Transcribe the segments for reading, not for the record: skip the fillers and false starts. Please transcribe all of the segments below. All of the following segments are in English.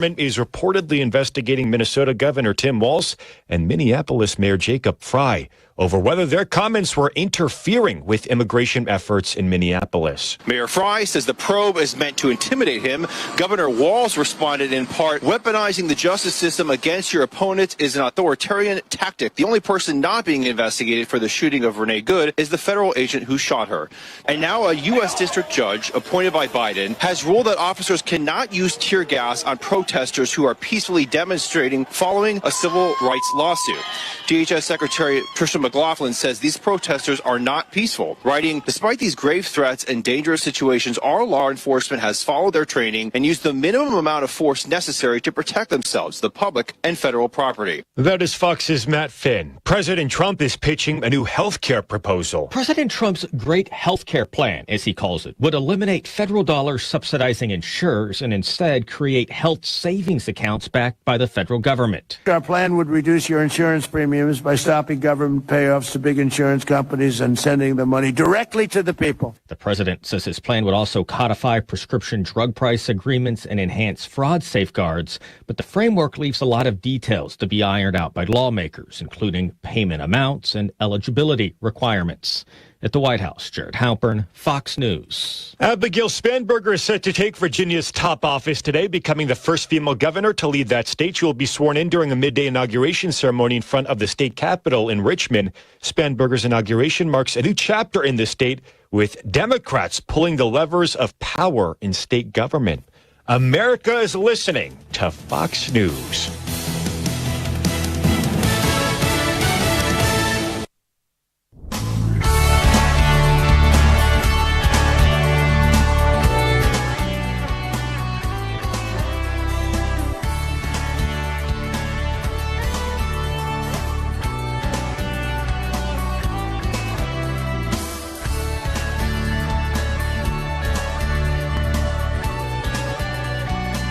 Is reportedly investigating Minnesota Governor Tim Walz and Minneapolis Mayor Jacob Frey over whether their comments were interfering with immigration efforts in Minneapolis. Mayor Frey says the probe is meant to intimidate him. Governor Walz responded in part, weaponizing the justice system against your opponent is an authoritarian tactic. The only person not being investigated for the shooting of Renee Good is the federal agent who shot her. And now a U.S. district judge appointed by Biden has ruled that officers cannot use tear gas on protesters who are peacefully demonstrating following a civil rights lawsuit. DHS Secretary Tricia McLaughlin says these protesters are not peaceful, writing, despite these grave threats and dangerous situations, our law enforcement has followed their training and used the minimum amount of force necessary to protect themselves, the public, and federal property. That is Fox's Matt Finn. President Trump is pitching a new health care proposal. President Trump's great health care plan, as he calls it, would eliminate federal dollars subsidizing insurers and instead create health savings accounts backed by the federal government. Our plan would reduce your insurance premiums by stopping government payoffs to big insurance companies and sending the money directly to the people. The president says his plan would also codify prescription drug price agreements and enhance fraud safeguards, but the framework leaves a lot of details to be ironed out by lawmakers, including payment amounts and eligibility requirements. At the White House, Jared Halpern, Fox News. Abigail Spanberger is set to take Virginia's top office today, becoming the first female governor to lead that state. She will be sworn in during a midday inauguration ceremony in front of the state capitol in Richmond. Spanberger's inauguration marks a new chapter in the state, with Democrats pulling the levers of power in state government. America is listening to Fox News.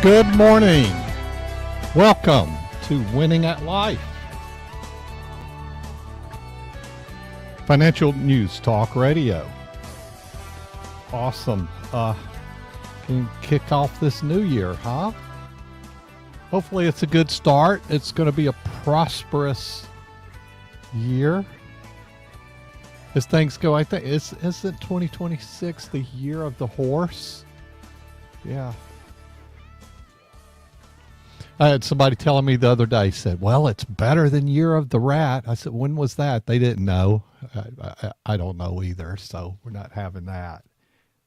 Good morning. Welcome to Winning at Life. Financial News Talk Radio. Awesome. Can kick off this new year, huh? Hopefully it's a good start. It's going to be a prosperous year. As things go, I think, isn't 2026 the year of the horse? Yeah. I had somebody telling me the other day, said, well, it's better than Year of the Rat. I said, when was that? They didn't know. I don't know either, so we're not having that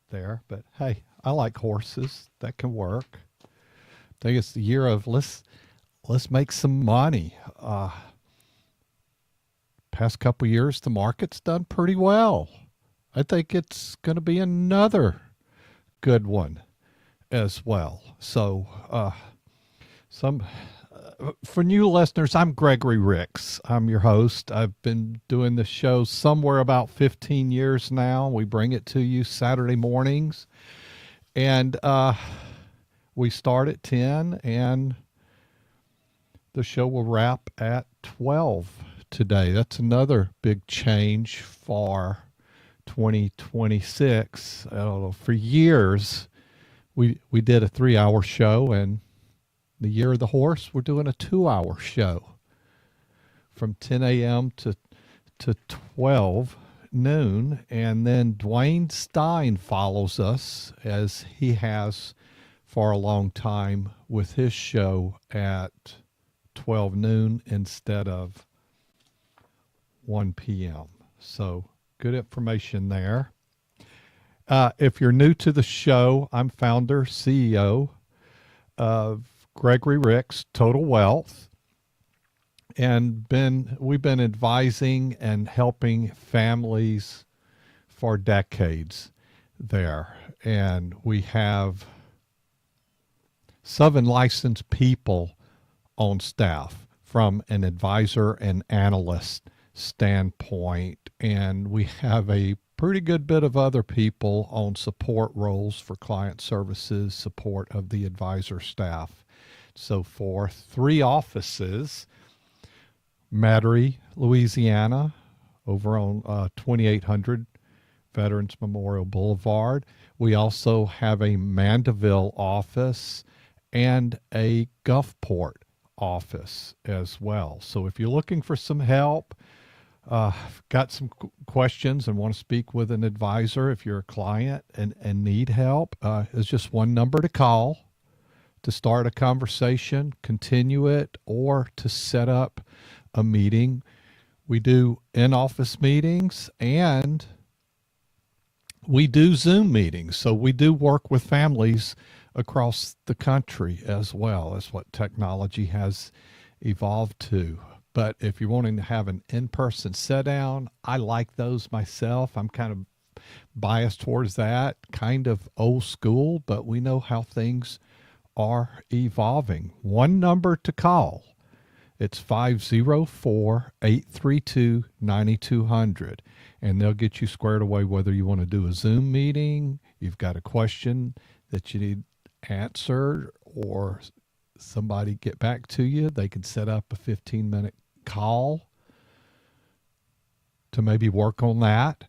there. But, hey, I like horses. That can work. I think it's the year of let's make some money. Past couple years, the market's done pretty well. I think it's going to be another good one as well. So, for new listeners, I'm Gregory Ricks. I'm your host. I've been doing this show somewhere about 15 years now. We bring it to you Saturday mornings. And we start at 10, and the show will wrap at 12 today. That's another big change for 2026. I don't know, for years, we did a 3-hour show, and the Year of the Horse, we're doing a 2-hour show from 10 a.m. to 12 noon. And then Dwayne Stein follows us, as he has for a long time, with his show at 12 noon instead of 1 p.m. So good information there. If you're new to the show, I'm founder, CEO of Gregory Ricks Total Wealth, and we've been advising and helping families for decades there. And we have 7 licensed people on staff from an advisor and analyst standpoint, and we have a pretty good bit of other people on support roles for client services, support of the advisor staff, so forth. 3 offices, Metairie, Louisiana, over on 2800 Veterans Memorial Boulevard. We also have a Mandeville office, and a Gulfport office as well. So if you're looking for some help, got some questions and want to speak with an advisor, if you're a client and need help, is just one number to call to start a conversation, continue it, or to set up a meeting. We do in-office meetings and we do Zoom meetings. So we do work with families across the country as well as what technology has evolved to. But if you're wanting to have an in-person sit down, I like those myself. I'm kind of biased towards that, kind of old school, but we know how things are evolving. One number to call. It's 504-832-9200. And they'll get you squared away whether you want to do a Zoom meeting, you've got a question that you need answered, or somebody get back to you. They can set up a 15-minute call to maybe work on that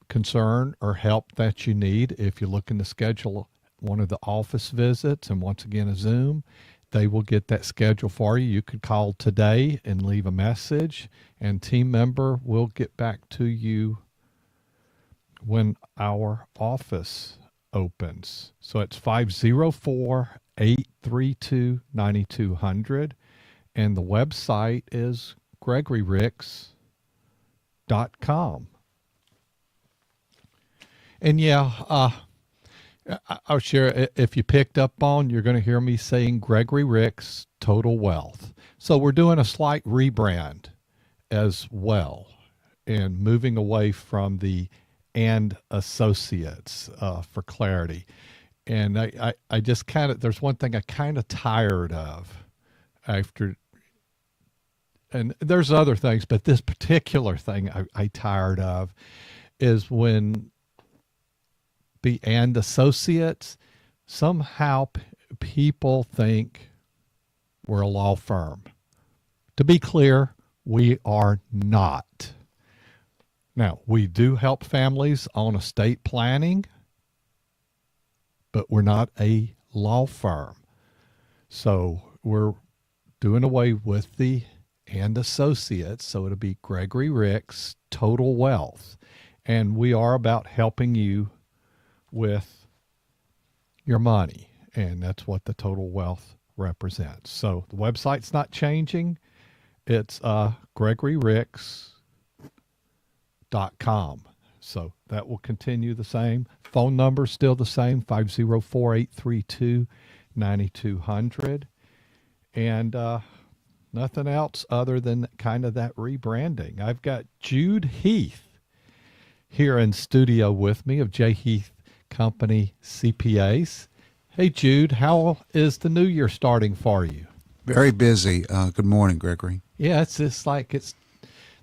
concern or help that you need. If you're looking to schedule one of the office visits, and once again a Zoom, they will get that schedule for you. You could call today and leave a message, and team member will get back to you when our office opens. So it's 504-832-9200, and the website is gregoryricks.com. And I'll share, if you picked up on, you're going to hear me saying Gregory Ricks Total Wealth. So we're doing a slight rebrand as well and moving away from the and associates for clarity. And I just kind of, there's one thing I kind of tired of after, and there's other things, but this particular thing I tired of is when the and associates, somehow people think we're a law firm. To be clear, we are not. Now, we do help families on estate planning, but we're not a law firm. So we're doing away with the and associates. So it'll be Gregory Ricks Total Wealth. And we are about helping you with your money. And that's what the Total Wealth represents. So the website's not changing. It's GregoryRicks.com. So that will continue the same. Phone number still the same, 504-832-9200. And nothing else other than kind of that rebranding. I've got Jude Heath here in studio with me of J. Heath Company CPAs. Hey, Jude, how is the new year starting for you? Very busy. Good morning, Gregory. Yeah, it's just like it's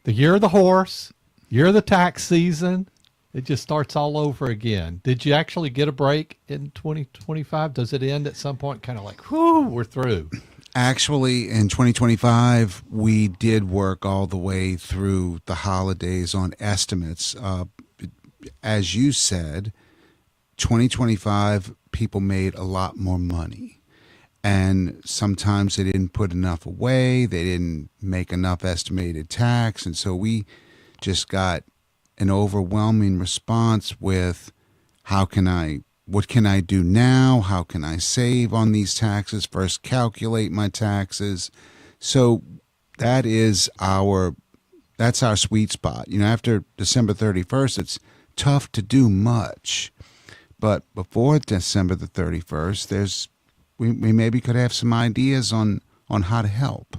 the year of the horse, year of the tax season. It just starts all over again. Did you actually get a break in 2025? Does it end at some point kind of like, whoo, we're through? Actually, in 2025, we did work all the way through the holidays on estimates. As you said, 2025, people made a lot more money. And sometimes they didn't put enough away. They didn't make enough estimated tax. And so we just got an overwhelming response with what can I do now? How can I save on these taxes? First, calculate my taxes. So that's our sweet spot. You know, after December 31st, it's tough to do much. But before December the 31st, we maybe could have some ideas on how to help.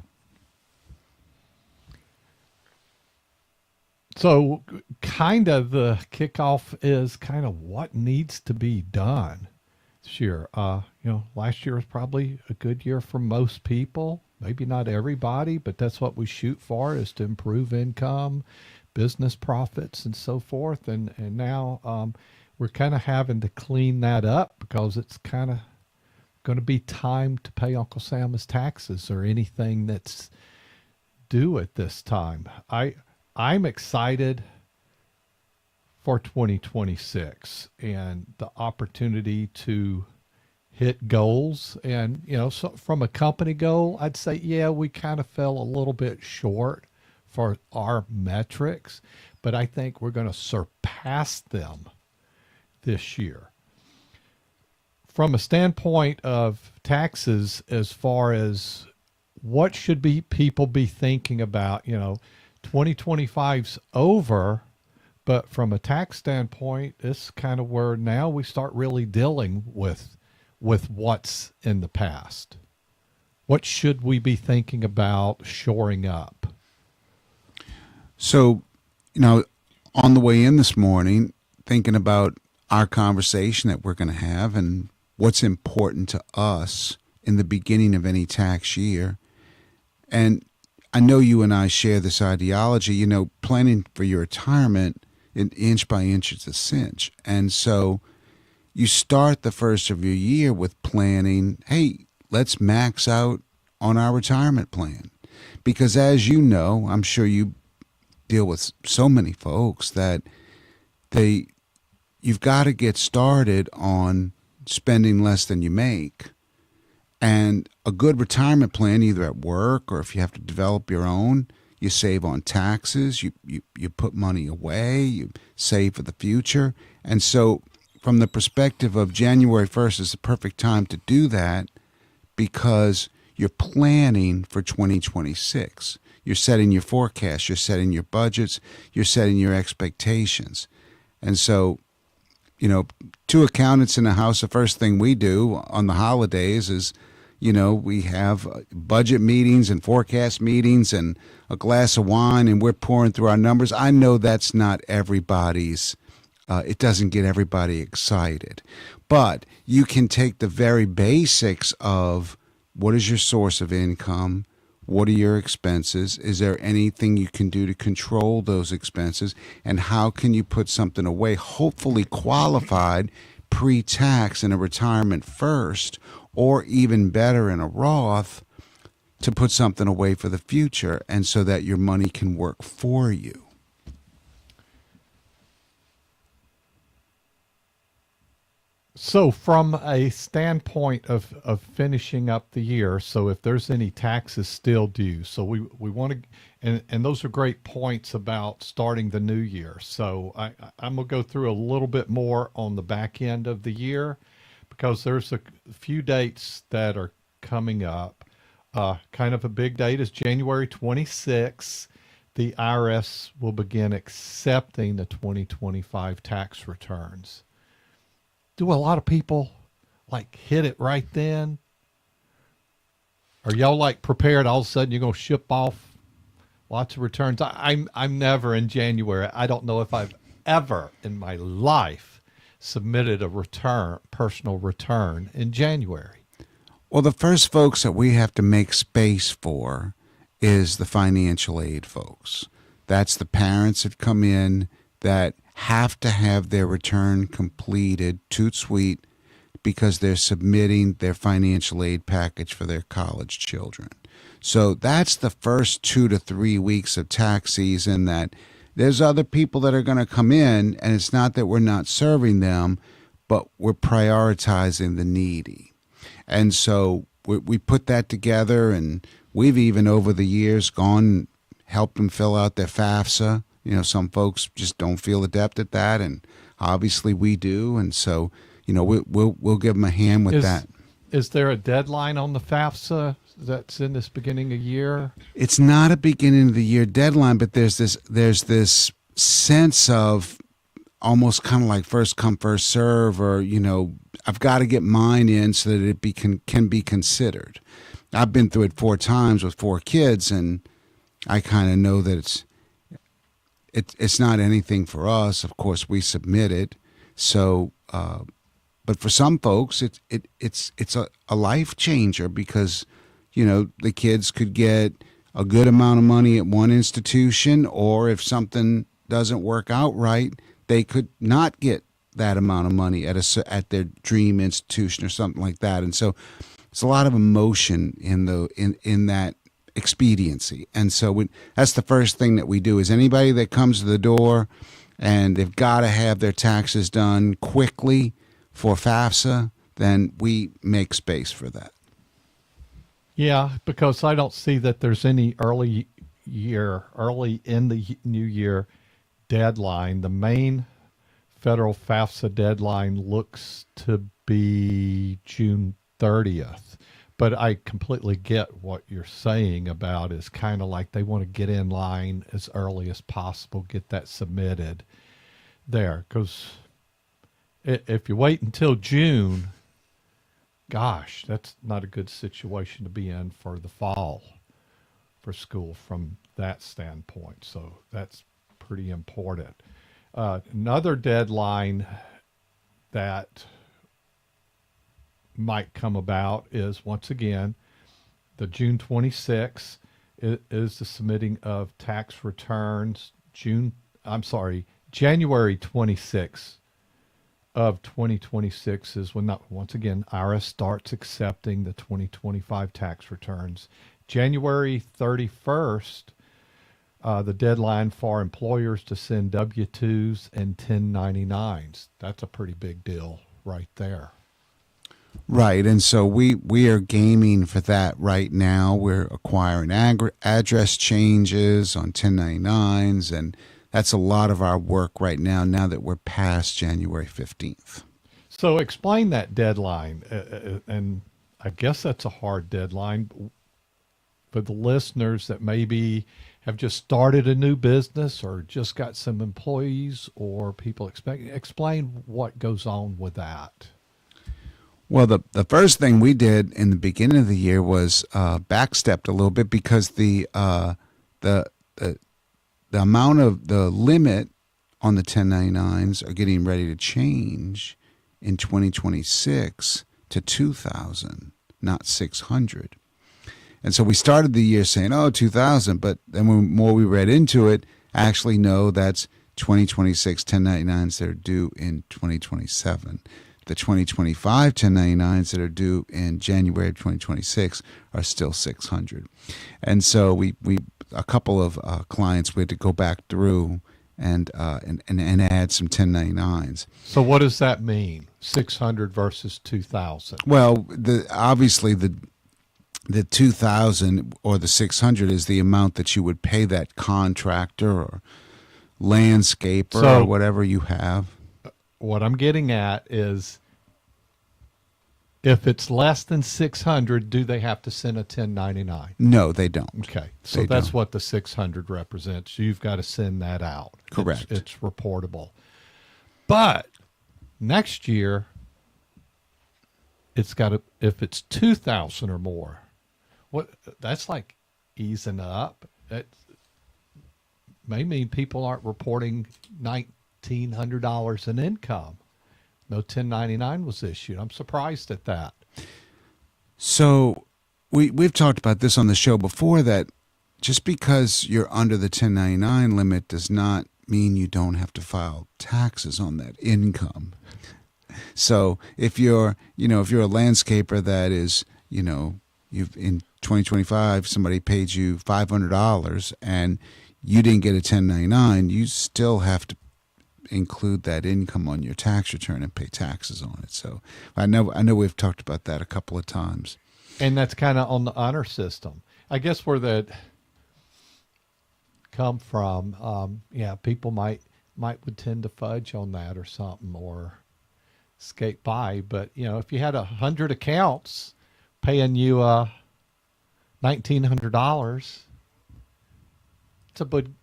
So kind of the kickoff is kind of what needs to be done this year. Last year was probably a good year for most people, maybe not everybody, but that's what we shoot for, is to improve income, business profits, and so forth. And now we're kind of having to clean that up because it's kind of going to be time to pay Uncle Sam his taxes or anything that's due at this time. I'm excited for 2026 and the opportunity to hit goals. And, so from a company goal, I'd say, yeah, we kind of fell a little bit short for our metrics, but I think we're going to surpass them this year. From a standpoint of taxes, as far as what should people be thinking about, 2025's over, but from a tax standpoint, it's kind of where now we start really dealing with what's in the past. What should we be thinking about shoring up? So, on the way in this morning, thinking about our conversation that we're going to have and what's important to us in the beginning of any tax year. And I know you and I share this ideology, planning for your retirement inch by inch is a cinch. And so you start the first of your year with planning, hey, let's max out on our retirement plan. Because as you know, I'm sure you deal with so many folks that you've got to get started on spending less than you make. And a good retirement plan, either at work or if you have to develop your own, you save on taxes, you put money away, you save for the future. And so from the perspective of January 1st is the perfect time to do that because you're planning for 2026. You're setting your forecast, you're setting your budgets, you're setting your expectations. And so, two accountants in the house, the first thing we do on the holidays is, we have budget meetings and forecast meetings and a glass of wine and we're pouring through our numbers. I know that's not everybody's, it doesn't get everybody excited. But you can take the very basics of what is your source of income? What are your expenses? Is there anything you can do to control those expenses? And how can you put something away, hopefully qualified pre-tax in a retirement first, or even better in a Roth, to put something away for the future and so that your money can work for you? So from a standpoint of finishing up the year, so if there's any taxes still due, so we want to, and those are great points about starting the new year. So I'm going to go through a little bit more on the back end of the year because there's a few dates that are coming up. Kind of a big date is January 26th. The IRS will begin accepting the 2025 tax returns. Do a lot of people hit it right then? Are y'all prepared all of a sudden you're going to ship off lots of returns? I'm never in January. I don't know if I've ever in my life submitted a personal return in January. Well, the first folks that we have to make space for is the financial aid folks. That's the parents that come in that have to have their return completed, toot sweet, because they're submitting their financial aid package for their college children. So that's the first 2 to 3 weeks of tax season that there's other people that are going to come in, and it's not that we're not serving them, but we're prioritizing the needy. And so we put that together, and we've even over the years gone, helped them fill out their FAFSA. Some folks just don't feel adept at that, and obviously we do. And so, we'll give them a hand with that. Is there a deadline on the FAFSA that's in this beginning of year? It's not a beginning of the year deadline, but there's this sense of almost kind of like first come, first serve, or, I've got to get mine in so that it can be considered. I've been through it 4 times with 4 kids, and I kind of know that it's not anything for us. Of course, we submit it. So, but for some folks, it's a life changer because, the kids could get a good amount of money at one institution, or if something doesn't work out right, they could not get that amount of money at their dream institution or something like that. And so, it's a lot of emotion in that expediency. And so that's the first thing that we do is anybody that comes to the door and they've got to have their taxes done quickly for FAFSA, then we make space for that. Yeah, because I don't see that there's any early in the new year deadline. The main federal FAFSA deadline looks to be June 30th. But I completely get what you're saying about is kind of like they want to get in line as early as possible, get that submitted there. Because if you wait until June, gosh, that's not a good situation to be in for the fall for school from that standpoint. So that's pretty important. Another deadline that might come about is, once again, the June 26th is the submitting of tax returns. January 26th of 2026 is when, once again, IRS starts accepting the 2025 tax returns. January 31st, the deadline for employers to send W-2s and 1099s. That's a pretty big deal right there. Right, and so we are gaming for that right now. We're acquiring address changes on 1099s, and that's a lot of our work right now that we're past January 15th. So explain that deadline, and I guess that's a hard deadline for the listeners that maybe have just started a new business or just got some employees or people expecting. Explain what goes on with that. Well, the first thing we did in the beginning of the year was backstepped a little bit because the amount of the limit on the 1099s are getting ready to change in 2026 to 2,000, not 600. And so we started the year saying, 2,000, but then the more we read into it, actually no, that's 2026 1099s that are due in 2027. The 2025 1099s that are due in January of 2026 are still 600. And so we a couple of clients, we had to go back through and add some 1099s. So what does that mean? 600 versus 2,000? Well, obviously the 2,000 or the 600 is the amount that you would pay that contractor or landscaper or whatever you have. What I'm getting at is, if it's less than 600, do they have to send a 1099? No, they don't. Okay, so that's what the 600 represents. You've got to send that out. Correct. It's reportable. But next year, it's got to, if it's 2,000 or more, that's like easing up. That may mean people aren't reporting $1,900 in income. No 1099 was issued. I'm surprised at that. So we've talked about this on the show before, that just because you're under the 1099 limit does not mean you don't have to file taxes on that income. So if you're a landscaper that is, you've in 2025 somebody paid you $500 and you didn't get a 1099, you still have to include that income on your tax return and pay taxes on it. So I know we've talked about that a couple of times. And that's kind of on the honor system. I guess where that come from, people might would tend to fudge on that or something or skate by. But, if you had 100 accounts paying you $1,900, it's a good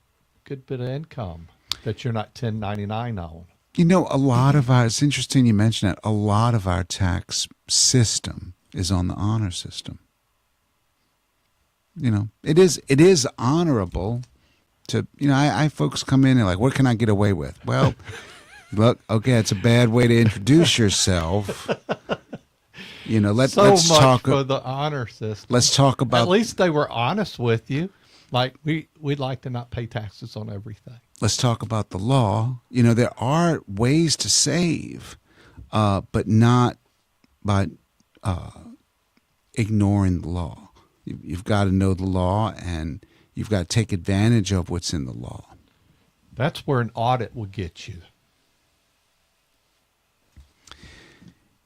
bit of income that you're not 1099 on. It's interesting you mention that. A lot of our tax system is on the honor system. It is honorable to, I folks come in and like, what can I get away with? Well, look, okay, it's a bad way to introduce yourself. Let's talk for the honor system. Let's talk about. At least they were honest with you. Like we'd like to not pay taxes on everything. Let's talk about the law. There are ways to save, but not by ignoring the law. You've got to know the law, and you've got to take advantage of what's in the law. That's where an audit will get you.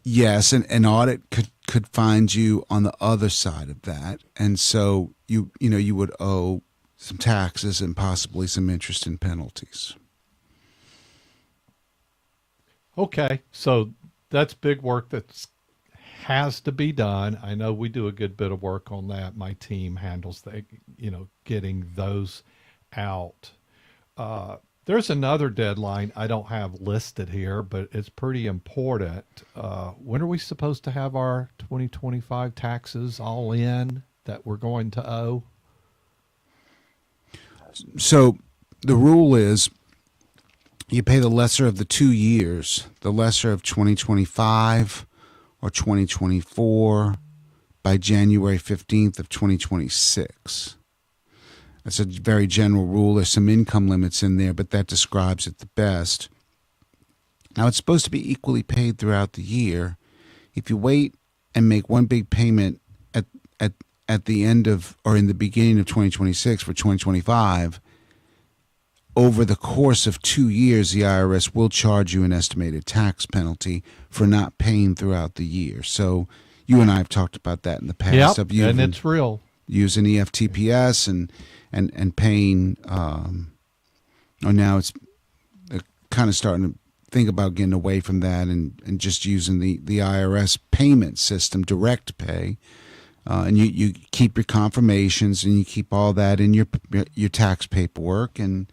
Yes, and an audit could find you on the other side of that, and so you would owe some taxes and possibly some interest and penalties. Okay, so that's big work that has to be done. I know we do a good bit of work on that. My team handles getting those out. There's another deadline I don't have listed here, but it's pretty important. When are we supposed to have our 2025 taxes all in that we're going to owe? So the rule is you pay the lesser of the 2 years, the lesser of 2025 or 2024 by January 15th of 2026. That's a very general rule. There's some income limits in there, but that describes it the best. Now, it's supposed to be equally paid throughout the year. If you wait and make one big payment at the end of or in the beginning of 2026 for 2025, over the course of 2 years, the IRS will charge you an estimated tax penalty for not paying throughout the year. So you and I have talked about that in the past. Yep, and it's real. Using EFTPS and paying, now it's kind of starting to think about getting away from that and just using the IRS payment system, direct pay. And you keep your confirmations and you keep all that in your tax paperwork and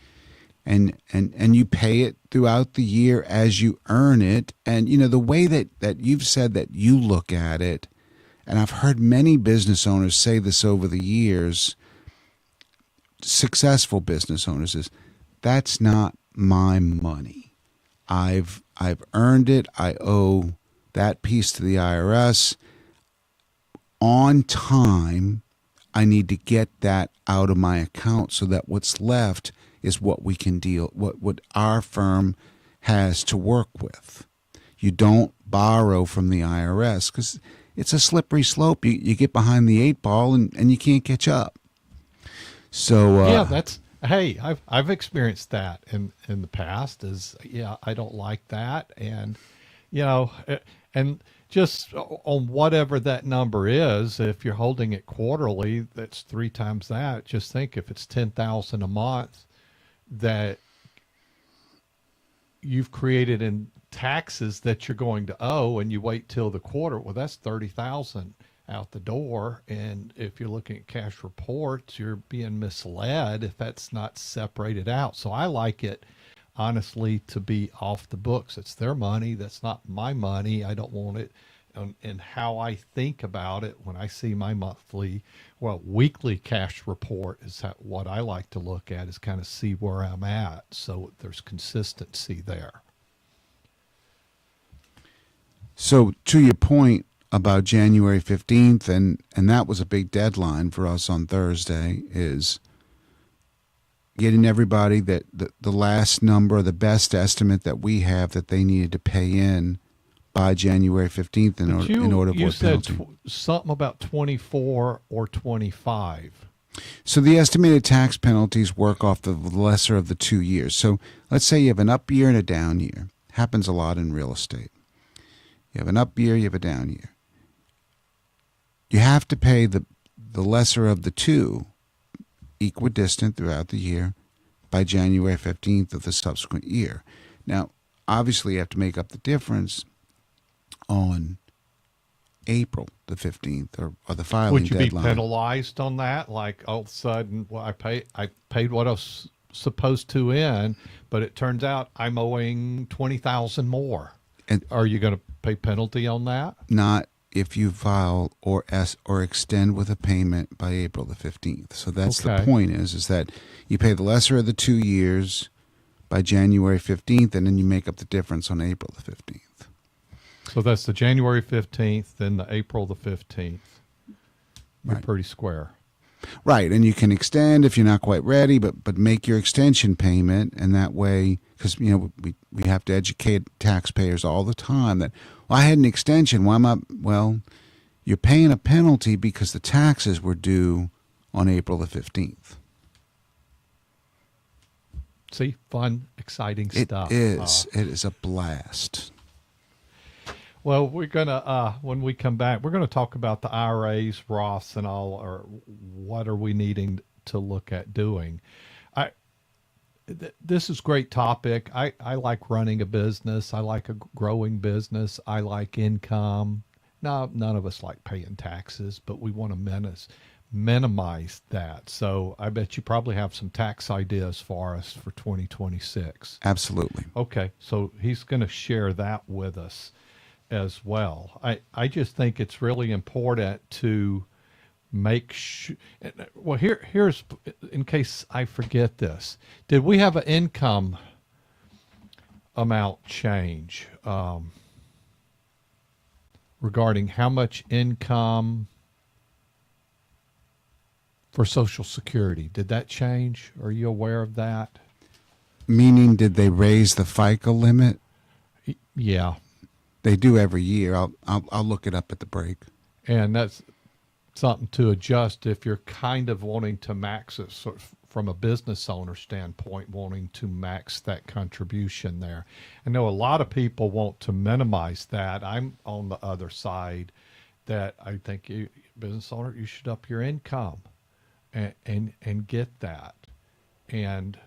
you pay it throughout the year as you earn it. And, the way that you've said that you look at it, and I've heard many business owners say this over the years, successful business owners, is that's not my money. I've earned it. I owe that piece to the IRS. On time, I need to get that out of my account so that what's left is what we can what our firm has to work with. You don't borrow from the IRS because it's a slippery slope. You get behind the 8 ball and you can't catch up. So hey, I've experienced that in the past. I don't like that, and and just on whatever that number is, if you're holding it quarterly, that's 3 times that. Just think if it's $10,000 a month that you've created in taxes that you're going to owe, and you wait till the quarter. Well, that's $30,000 out the door. And if you're looking at cash reports, you're being misled if that's not separated out. So I like it, honestly, to be off the books. It's their money. That's not my money. I don't want it. And how I think about it when I see my weekly cash report is what I like to look at, is kind of see where I'm at. So there's consistency there. So to your point about January 15th, and that was a big deadline for us on Thursday, is getting everybody that the last number, the best estimate that we have that they needed to pay in by January 15th in order to avoid penalty. You said something about 24 or 25. So the estimated tax penalties work off the lesser of the 2 years. So let's say you have an up year and a down year. Happens a lot in real estate. You have an up year, you have a down year. You have to pay the lesser of the two, equidistant throughout the year, by January 15th of the subsequent year. Now, obviously, you have to make up the difference on April the 15th or the filing deadline. Would you be penalized on that? Like, all of a sudden, well, I paid what I was supposed to in, but it turns out I'm owing $20,000 more. And are you going to pay penalty on that? Not if you file or extend with a payment by April the 15th. So that's the point is that you pay the lesser of the 2 years by January 15th, and then you make up the difference on April the 15th. So that's the January 15th, then the April the 15th. You're Right. pretty square. Right, and you can extend if you're not quite ready, but make your extension payment, and that way, because we have to educate taxpayers all the time that, well, I had an extension. Why am I? Well, you're paying a penalty because the taxes were due on April the 15th. See, fun, exciting stuff. It is a blast. Well, we're gonna when we come back, we're gonna talk about the IRAs, Roths, and all, or what are we needing to look at doing. This is a great topic. I like running a business. I like a growing business. I like income. Now, none of us like paying taxes, but we want to minimize that. So I bet you probably have some tax ideas for us for 2026. Absolutely. Okay, so he's going to share that with us as well. I just think it's really important to make sure. Well, here's, in case I forget this, did we have an income amount change regarding how much income for Social Security? Did that change? Are you aware of that? Meaning, did they raise the FICA limit? Yeah, they do every year. I'll look it up at the break. And that's something to adjust if you're kind of wanting to max it, sort of from a business owner standpoint, wanting to max that contribution there. I know a lot of people want to minimize that. I'm on the other side, that I think you, business owner, you should up your income and get that. And,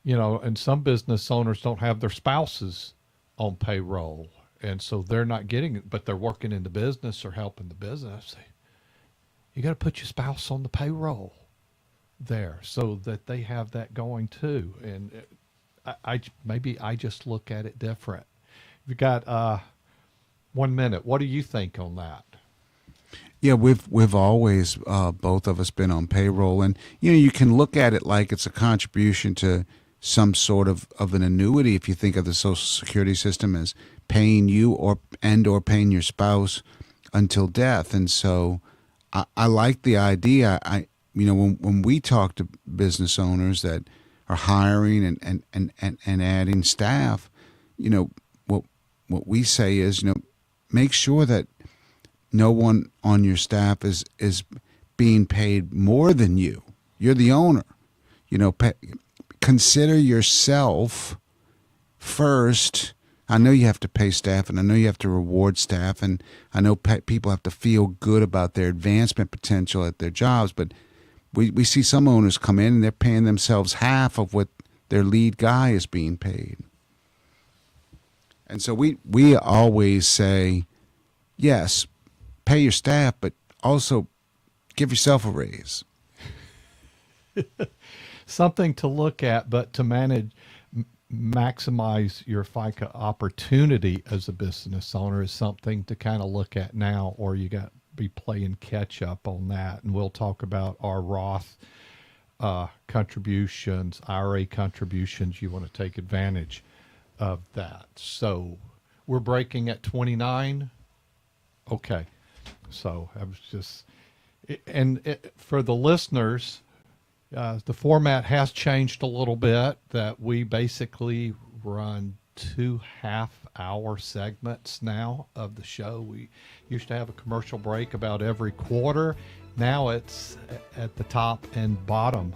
you know, and some business owners don't have their spouses on payroll, and so they're not getting it, but they're working in the business or helping the business. You got to put your spouse on the payroll there so that they have that going too. And maybe I just look at it different. We got 1 minute. What do you think on that? Yeah, we've always both of us been on payroll, and you know, you can look at it like it's a contribution to some sort of an annuity. If you think of the Social Security system as paying you or paying your spouse until death, and so I like the idea. You know, when we talk to business owners that are hiring and adding staff, you know, what we say is, you know, make sure that no one on your staff is being paid more than you. You're the owner. You know, consider yourself first. I know you have to pay staff, and I know you have to reward staff, and I know people have to feel good about their advancement potential at their jobs, but we see some owners come in and they're paying themselves half of what their lead guy is being paid. And so we always say, yes, pay your staff, but also give yourself a raise. Something to look at, but to maximize your FICA opportunity as a business owner is something to kind of look at now, or you got to be playing catch up on that. And we'll talk about our Roth contributions, IRA contributions. You want to take advantage of that. So we're breaking at 29. Okay. So I was just, for the listeners, the format has changed a little bit, that we basically run 2 half-hour segments now of the show. We used to have a commercial break about every quarter. Now it's at the top and bottom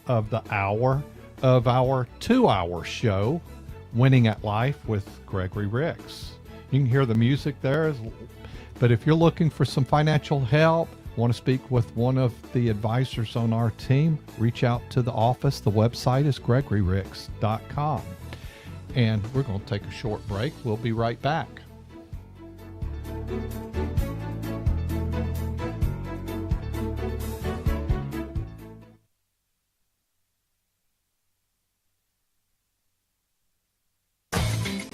of the hour of our 2-hour show, Winning at Life with Gregory Ricks. You can hear the music there, but if you're looking for some financial help, want to speak with one of the advisors on our team, reach out to the office. The website is gregoryricks.com. And we're going to take a short break. We'll be right back.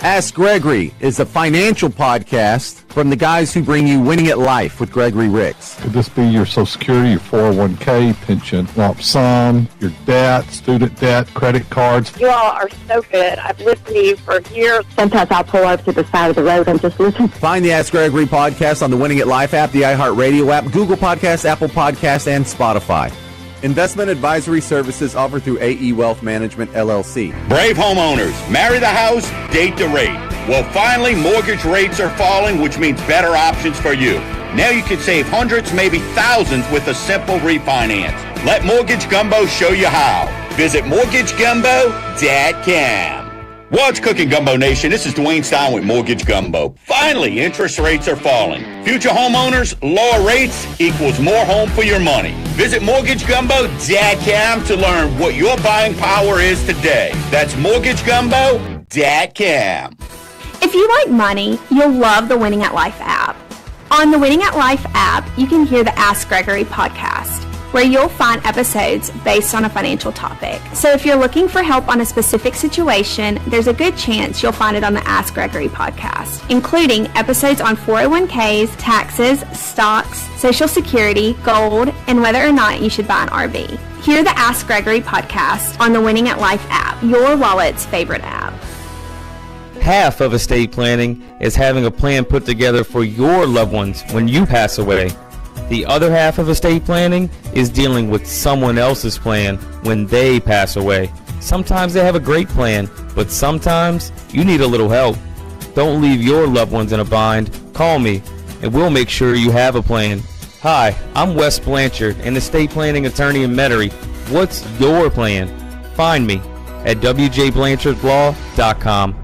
Ask Gregory is a financial podcast from the guys who bring you Winning at Life with Gregory Ricks. Could this be your Social Security, your 401k, pension, lump sum, your debt, student debt, credit cards? You all are so good. I've listened to you for years. Sometimes I'll pull over to the side of the road and just listen. Find the Ask Gregory podcast on the Winning at Life app, the iHeartRadio app, Google Podcasts, Apple Podcasts, and Spotify. Investment advisory services offered through AE Wealth Management, LLC. Brave homeowners, marry the house, date the rate. Well, finally, mortgage rates are falling, which means better options for you. Now you can save hundreds, maybe thousands with a simple refinance. Let Mortgage Gumbo show you how. Visit mortgagegumbo.com. What's cooking, Gumbo Nation? This is Dwayne Stein with Mortgage Gumbo. Finally, interest rates are falling. Future homeowners, lower rates equals more home for your money. Visit MortgageGumbo.com to learn what your buying power is today. That's MortgageGumbo.com. If you like money, you'll love the Winning at Life app. On the Winning at Life app, you can hear the Ask Gregory podcast, where you'll find episodes based on a financial topic. So if you're looking for help on a specific situation, there's a good chance you'll find it on the Ask Gregory podcast, including episodes on 401ks, taxes, stocks, Social Security, gold, and whether or not you should buy an RV. Hear the Ask Gregory podcast on the Winning at Life app, your wallet's favorite app. Half of estate planning is having a plan put together for your loved ones when you pass away. The other half of estate planning is dealing with someone else's plan when they pass away. Sometimes they have a great plan, but sometimes you need a little help. Don't leave your loved ones in a bind. Call me, and we'll make sure you have a plan. Hi, I'm Wes Blanchard, an estate planning attorney in Metairie. What's your plan? Find me at wjblanchardlaw.com.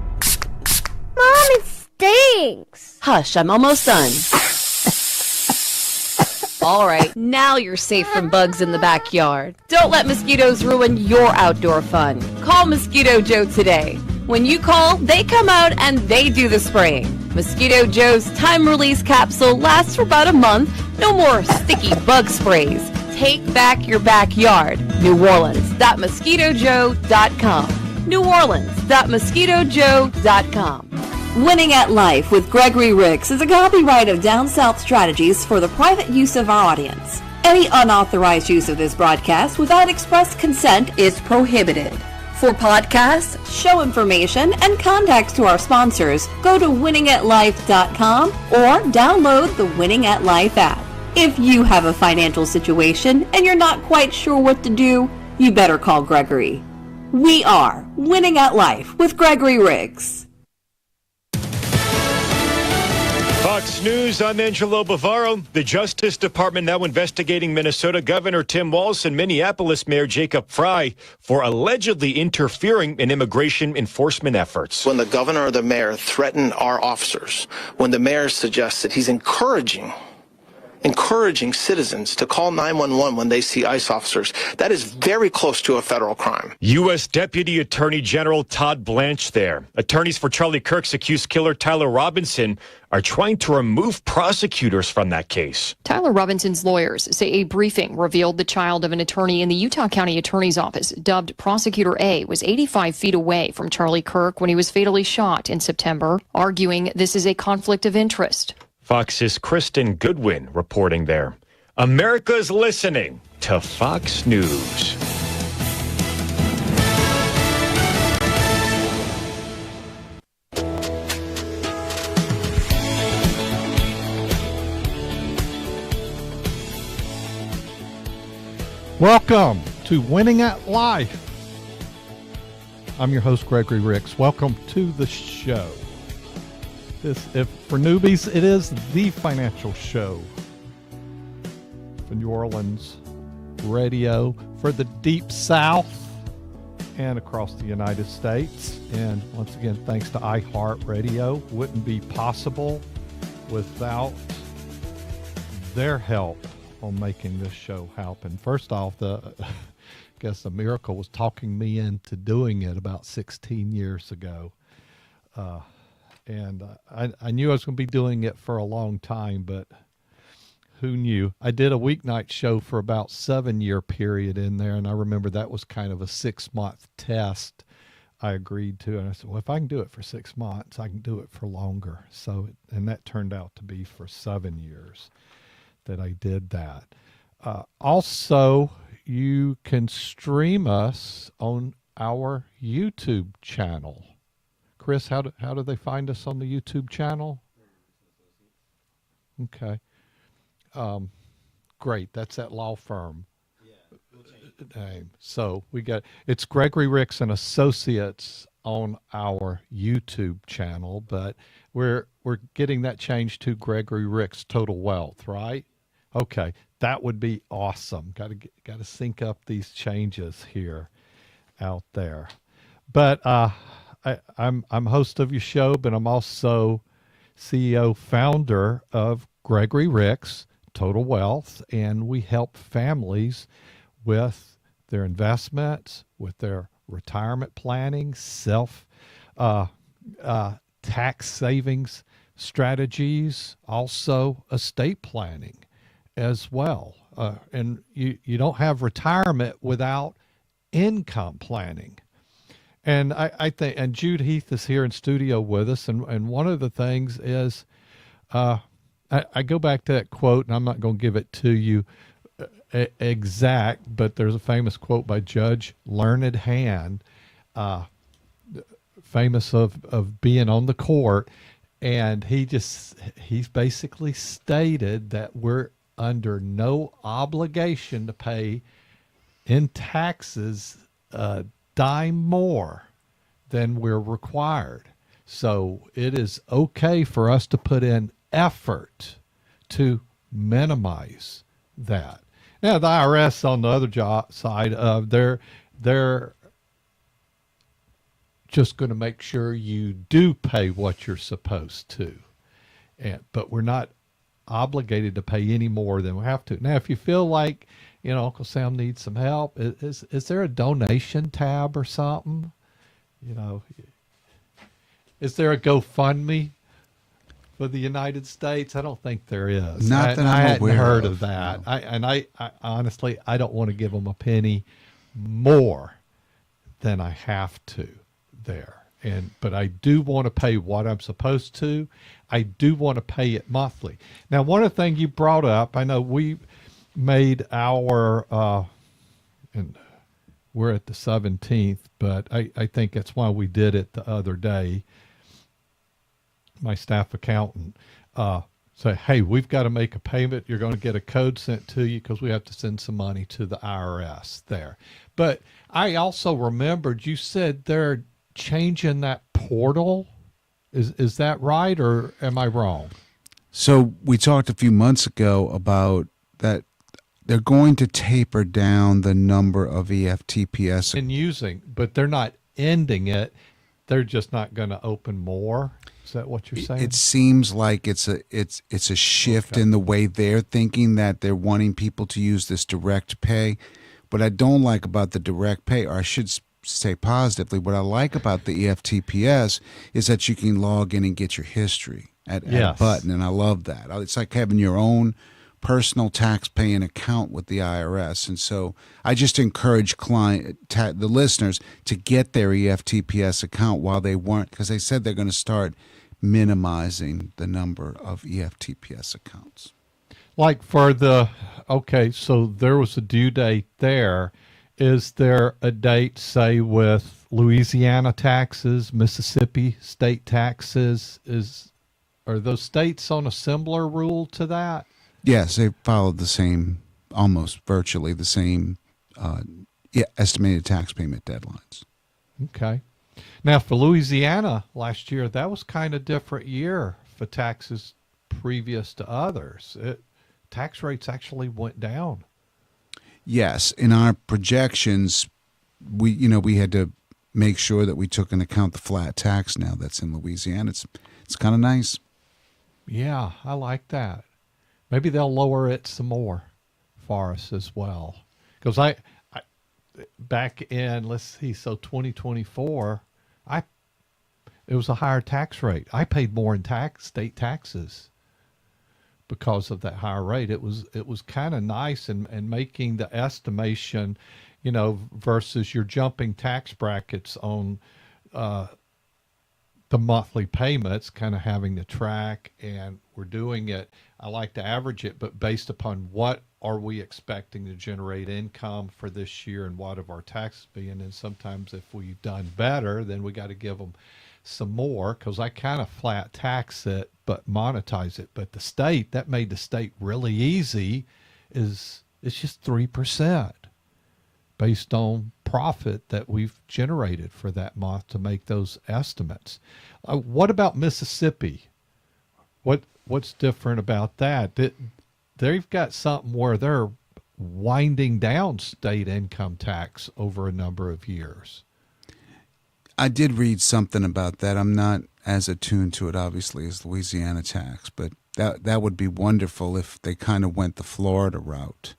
Mom, it stinks. Hush, I'm almost done. All right, now you're safe from bugs in the backyard. Don't let mosquitoes ruin your outdoor fun. Call Mosquito Joe today. When you call, they come out and they do the spraying. Mosquito Joe's time-release capsule lasts for about a month. No more sticky bug sprays. Take back your backyard. NewOrleans.mosquitojoe.com. NewOrleans.mosquitojoe.com. Winning at Life with Gregory Ricks is a copyright of Down South Strategies for the private use of our audience. Any unauthorized use of this broadcast without express consent is prohibited. For podcasts, show information, and contacts to our sponsors, go to winningatlife.com or download the Winning at Life app. If you have a financial situation and you're not quite sure what to do, you better call Gregory. We are Winning at Life with Gregory Riggs. Fox News, I'm Angelo Bavaro. The Justice Department now investigating Minnesota Governor Tim Walz and Minneapolis Mayor Jacob Frey for allegedly interfering in immigration enforcement efforts. When the governor or the mayor threaten our officers, when the mayor suggests that he's encouraging citizens to call 911 when they see ICE officers, that is very close to a federal crime. U.S. Deputy Attorney General Todd Blanche there. Attorneys for Charlie Kirk's accused killer Tyler Robinson are trying to remove prosecutors from that case. Tyler Robinson's lawyers say a briefing revealed the child of an attorney in the Utah County Attorney's Office, dubbed Prosecutor A, was 85 feet away from Charlie Kirk when he was fatally shot in September, arguing this is a conflict of interest. Fox's Kristen Goodwin reporting there. America's listening to Fox News. Welcome to Winning at Life. I'm your host, Gregory Ricks. Welcome to the show. If for newbies, it is the financial show for New Orleans radio, for the Deep South, and across the United States. And once again, thanks to iHeartRadio. Wouldn't be possible without their help on making this show happen. First off, I guess the miracle was talking me into doing it about 16 years ago. And I knew I was going to be doing it for a long time, but who knew? I did a weeknight show for about 7-year period in there, and I remember that was kind of a 6-month test I agreed to. And I said, well, if I can do it for 6 months, I can do it for longer. So, and that turned out to be for 7 years that I did that. Also, you can stream us on our YouTube channel. Chris, how do they find us on the YouTube channel? Okay. Great. That's that law firm. Yeah, we'll change the name. So it's Gregory Ricks and Associates on our YouTube channel, but we're getting that changed to Gregory Ricks Total Wealth, right? Okay. That would be awesome. Got to sync up these changes here out there. But I'm host of your show, but I'm also CEO founder of Gregory Ricks Total Wealth, and we help families with their investments, with their retirement planning, tax savings strategies, also estate planning as well. And you don't have retirement without income planning. And I think, and Jude Heath is here in studio with us. And one of the things is, I go back to that quote, and I'm not going to give it to you exact, but there's a famous quote by Judge Learned Hand, famous of being on the court. And he's basically stated that we're under no obligation to pay in taxes a dime more than we're required. So it is okay for us to put in effort to minimize that. Now, the IRS on the other side of they're just going to make sure you do pay what you're supposed to, but we're not obligated to pay any more than we have to. Now, if you feel like, Uncle Sam needs some help, is there a donation tab or something? Is there a GoFundMe for the United States? I don't think there is. Not that I I'm hadn't aware heard of of that. no. I honestly, I don't want to give them a penny more than I have to there. But I do want to pay what I'm supposed to. I do want to pay it monthly. Now, one of the things you brought up, I know we made our, and we're at the 17th, but I think that's why we did it the other day. My staff accountant say, hey, we've got to make a payment. You're going to get a code sent to you because we have to send some money to the IRS there. But I also remembered you said they're changing that portal. Is that right, or am I wrong? So we talked a few months ago about that they're going to taper down the number of EFTPS. And using, but they're not ending it. They're just not going to open more. Is that what you're saying? It seems like it's a shift in the way they're thinking, that they're wanting people to use this direct pay. What I don't like about the direct pay, or I should say positively, what I like about the EFTPS is that you can log in and get your history at a button, and I love that. It's like having your own personal tax paying account with the IRS. And so I just encourage the listeners to get their EFTPS account while they weren't, because they said they're going to start minimizing the number of EFTPS accounts. Like for so there was a due date there. Is there a date, say, with Louisiana taxes, Mississippi state taxes? Are those states on a similar rule to that? Yes, they followed the same, almost virtually the same estimated tax payment deadlines. Okay. Now, for Louisiana last year, that was kind of different year for taxes previous to others. Tax rates actually went down. Yes, in our projections, we had to make sure that we took into account the flat tax now that's in Louisiana. It's kind of nice. Yeah, I like that. Maybe they'll lower it some more for us as well. Because I back in, let's see, so 2024, it was a higher tax rate. I paid more in state taxes because of that higher rate. It was kind of nice and making the estimation, versus your jumping tax brackets on the monthly payments, kind of having to track, and we're doing it. I like to average it, but based upon what are we expecting to generate income for this year and what of our taxes being. And sometimes if we've done better, then we got to give them some more, because I kind of flat tax it but monetize it. But the state, that made the state really easy, it's just 3% based on profit that we've generated for that month to make those estimates. What about Mississippi? What's different about that? They've got something where they're winding down state income tax over a number of years. I did read something about that. I'm not as attuned to it, obviously, as Louisiana tax, but that would be wonderful if they kind of went the Florida route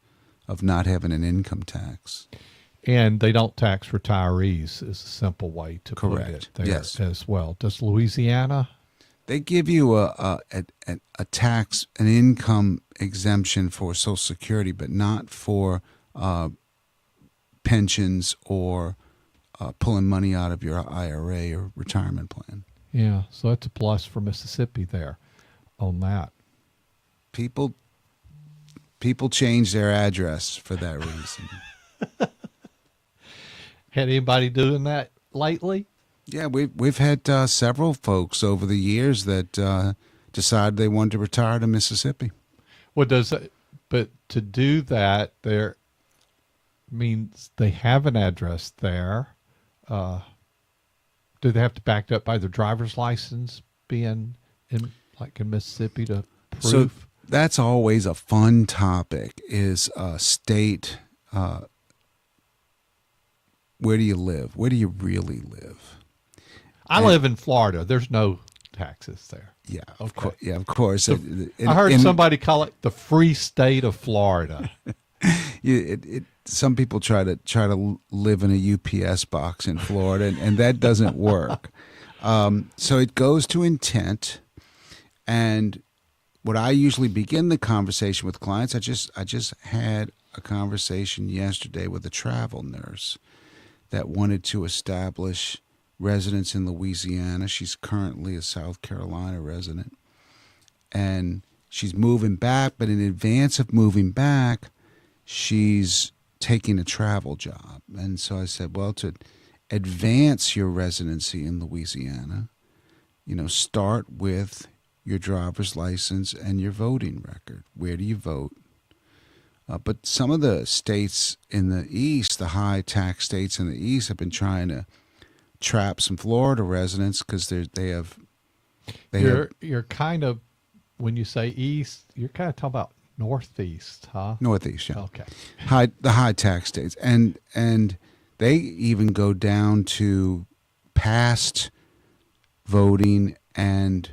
of not having an income tax. And they don't tax retirees is a simple way to Correct. put it there Yes. as well. Does Louisiana? They give you a tax, an income exemption for Social Security, but not for pensions or pulling money out of your IRA or retirement plan. Yeah, so that's a plus for Mississippi there on that. People change their address for that reason. Had anybody doing that lately? Yeah, we've had several folks over the years that decided they wanted to retire to Mississippi. Well, but to do that, there means they have an address there. Do they have to back up by their driver's license being in Mississippi to prove? So that's always a fun topic is state, where do you live? Where do you really live? I live in Florida. There's no taxes there. Yeah, of course. Yeah, of course. So I heard somebody call it the free state of Florida. Some people try to live in a UPS box in Florida, and that doesn't work. So it goes to intent, and what I usually begin the conversation with clients, I just had a conversation yesterday with a travel nurse that wanted to establish residence in Louisiana. She's currently a South Carolina resident, and she's moving back, but in advance of moving back, she's taking a travel job. And so I said, well, to advance your residency in Louisiana, start with your driver's license and your voting record. Where do you vote? But some of the states in the East, the high tax states in the East, have been trying to trap some Florida residents because You're kind of, when you say East, you're kind of talking about Northeast, huh? Northeast, yeah. Okay. The high tax states, and they even go down to past voting and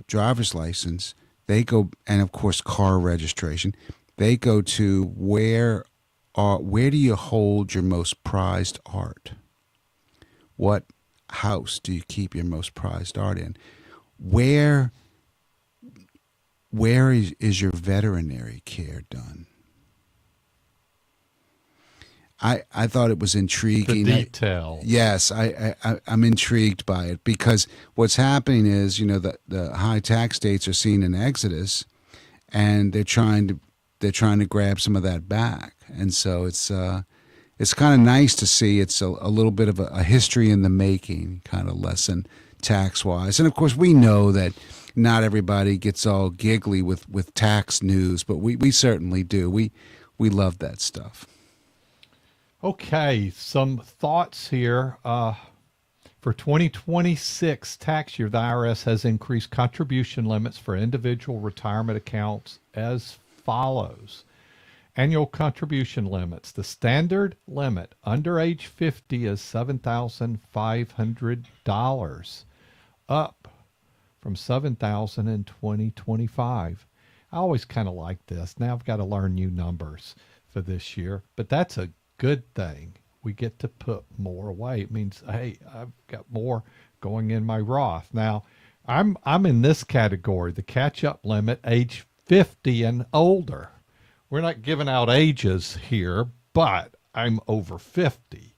driver's license. They go, and of course car registration. They go to where do you hold your most prized art? What house do you keep your most prized art in? Where is your veterinary care done? I thought it was intriguing. The detail. Yes, I'm intrigued by it because what's happening is, the high tax states are seeing an exodus, and they're trying to grab some of that back, and so it's kind of nice to see. It's a little bit of a history in the making kind of lesson tax wise, and of course we know that not everybody gets all giggly with tax news, but we certainly do. We love that stuff. Okay, some thoughts here. For 2026 tax year, the IRS has increased contribution limits for individual retirement accounts as follows. Annual contribution limits. The standard limit under age 50 is $7,500, up from $7,000 in 2025. I always kind of like this. Now I've got to learn new numbers for this year, but that's a good thing. We get to put more away. It means, hey, I've got more going in my Roth. Now, I'm in this category, the catch-up limit, age 50 and older. We're not giving out ages here, but I'm over 50.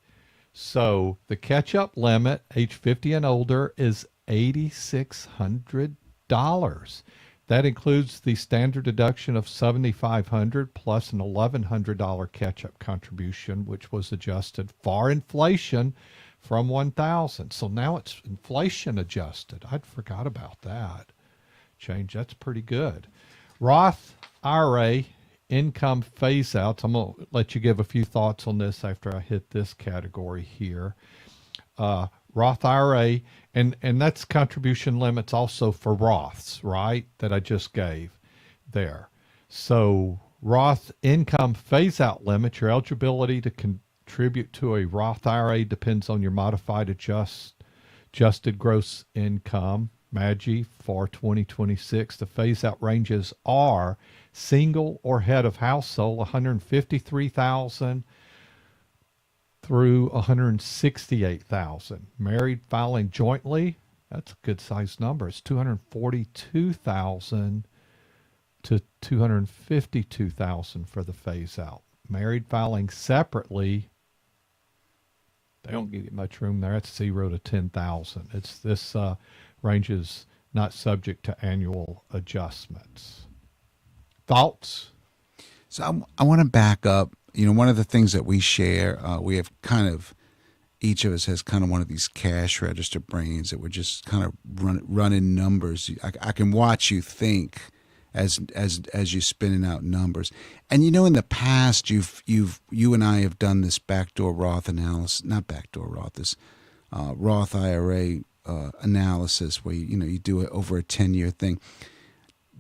So the catch-up limit, age 50 and older, is $8,600. That includes the standard deduction of $7,500 plus an $1,100 catch-up contribution, which was adjusted for inflation from $1,000. So now it's inflation adjusted. I'd forgot about that change. That's pretty good. Roth IRA income phase outs. I'm going to let you give a few thoughts on this after I hit this category here. Roth IRA, and that's contribution limits also for Roths, right, that I just gave there. So Roth income phase-out limit, your eligibility to contribute to a Roth IRA depends on your modified adjusted gross income, MAGI, for 2026. The phase-out ranges are single or head of household, 153,000 through 168,000. Married filing jointly, that's a good sized number. It's 242,000 to 252,000 for the phase out. Married filing separately, they don't give you much room there. It's 0 to 10,000. It's this range is not subject to annual adjustments. Thoughts? So I want to back up. You know, one of the things that we share, we have kind of, each of us has kind of one of these cash register brains that we're just kind of running numbers. I can watch you think as you're spinning out numbers. And you know, in the past, you and I have done this backdoor Roth analysis, not backdoor Roth, this Roth IRA analysis where you do it over a 10-year thing.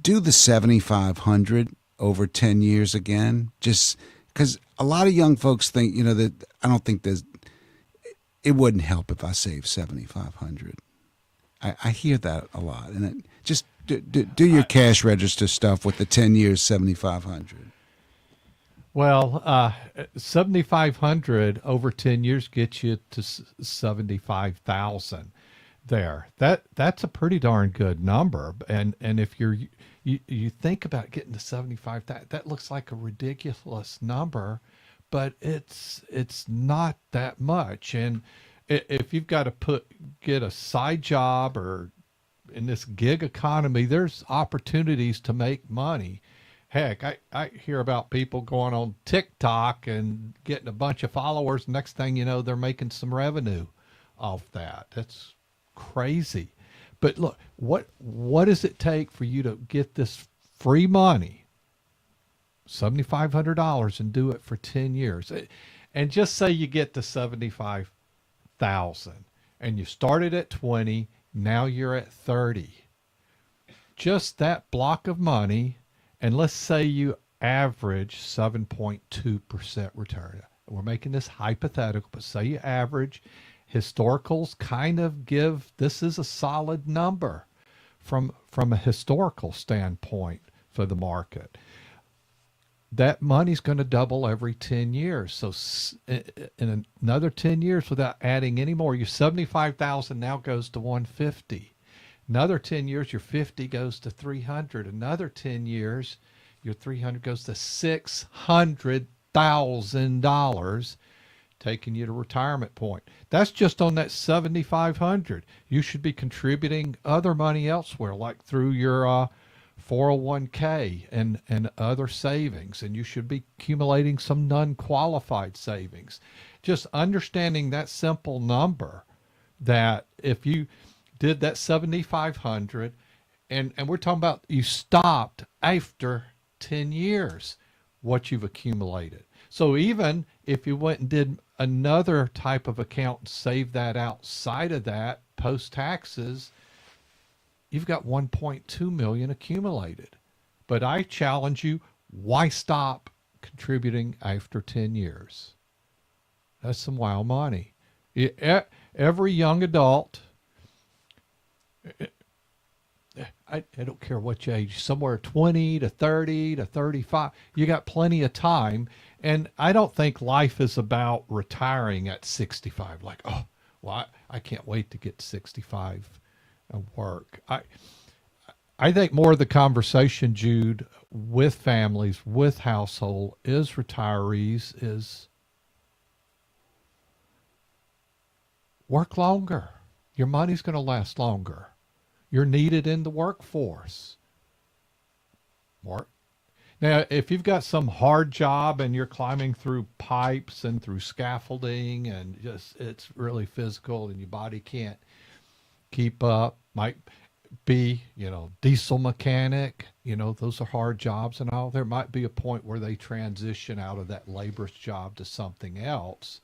Do the 7,500 over 10 years again, just because a lot of young folks think, that I don't think it wouldn't help if I saved 7,500. I hear that a lot, and just do your cash register stuff with the 10 years 7,500. Well, 7,500 over 10 years gets you to 75,000 there. That's a pretty darn good number. And if you think about getting to 75, that looks like a ridiculous number, but it's not that much. And if you've got to get a side job, or in this gig economy, there's opportunities to make money. Heck, I hear about people going on TikTok and getting a bunch of followers. Next thing you know, they're making some revenue off that. That's crazy. But look, what does it take for you to get this free money, $7,500, and do it for 10 years? And just say you get to 75,000 and you started at 20, now you're at 30. Just that block of money, and let's say you average 7.2% return. We're making this hypothetical, but say you average. Historicals kind of give this is a solid number from a historical standpoint for the market. That money's going to double every 10 years. So in another 10 years, without adding any more, your 75,000 now goes to 150. Another 10 years, your 50 goes to 300. Another 10 years, your 300 goes to $600,000, taking you to retirement point. That's just on that 7,500. You should be contributing other money elsewhere, like through your 401k and other savings, and you should be accumulating some non-qualified savings. Just understanding that simple number, that if you did that 7,500, and we're talking about you stopped after 10 years, what you've accumulated. So even if you went and did another type of account and saved that outside of that post taxes, you've got 1.2 million accumulated. But I challenge you, why stop contributing after 10 years? That's some wild money. Every young adult, I don't care what age, somewhere 20 to 30 to 35, you got plenty of time. And I don't think life is about retiring at 65. Like, oh, well, I can't wait to get to 65 and work. I think more of the conversation, Jude, with families, with household, is retirees, is work longer. Your money's going to last longer. You're needed in the workforce. Work. Now, if you've got some hard job and you're climbing through pipes and through scaffolding and just it's really physical and your body can't keep up, might be, diesel mechanic, those are hard jobs and all. There might be a point where they transition out of that laborious job to something else,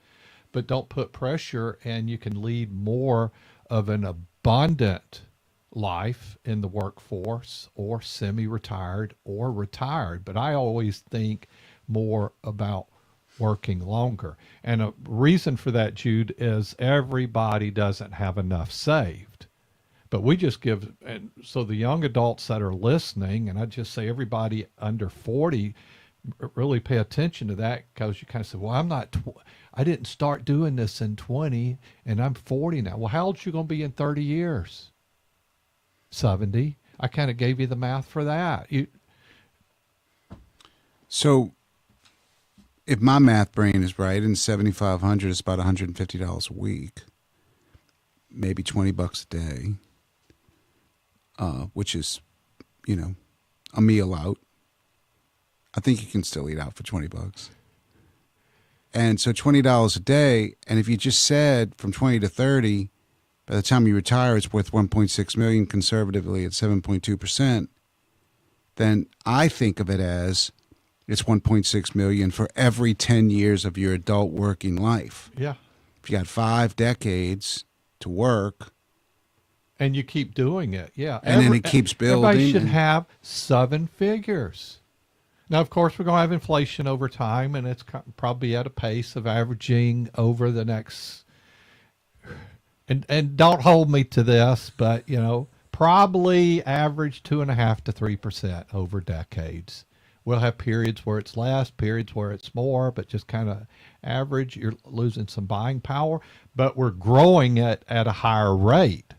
but don't put pressure, and you can lead more of an abundant life in the workforce, or semi-retired or retired. But I always think more about working longer. And a reason for that, Jude, is everybody doesn't have enough saved. But we just give, and so the young adults that are listening, and I just say everybody under 40, really pay attention to that, because you kind of say, well, I didn't start doing this in 20 and I'm 40 now. Well, how old you going to be in 30 years? 70. I kind of gave you the math for that. So if my math brain is right, and 7,500 is about $150 a week, maybe $20 a day, which is, a meal out. I think you can still eat out for $20. And so $20 a day, and if you just said from 20 to 30, by the time you retire, it's worth $1.6 million conservatively at 7.2%, then I think of it as it's $1.6 million for every 10 years of your adult working life. Yeah. If you got 5 decades to work. And you keep doing it. Yeah. And then it keeps building. Everybody should have 7 figures. Now, of course, we're going to have inflation over time, and it's probably at a pace of averaging over the next, and don't hold me to this, but, probably average 2.5% to 3% over decades. We'll have periods where it's less, periods where it's more, but just kind of average. You're losing some buying power, but we're growing it at a higher rate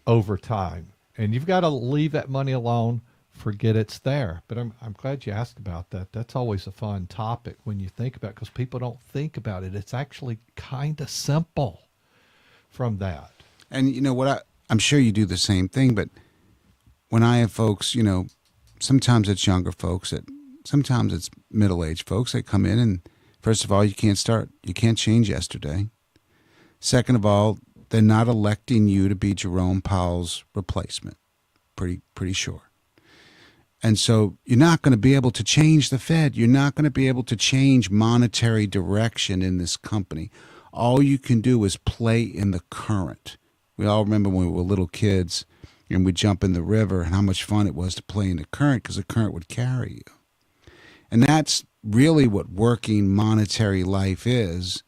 over time. And you've got to leave that money alone, forget it's there. But I'm glad you asked about that. That's always a fun topic when you think about it, because people don't think about it. It's actually kind of simple from that. And you know what? I'm sure you do the same thing, but when I have folks, sometimes it's younger folks, sometimes it's middle-aged folks that come in, and first of all, you can't change yesterday. Second of all, they're not electing you to be Jerome Powell's replacement. Pretty sure. And so you're not going to be able to change the Fed. You're not going to be able to change monetary direction in this company. All you can do is play in the current. We all remember when we were little kids and we'd jump in the river and how much fun it was to play in the current, because the current would carry you. And that's really what working monetary life is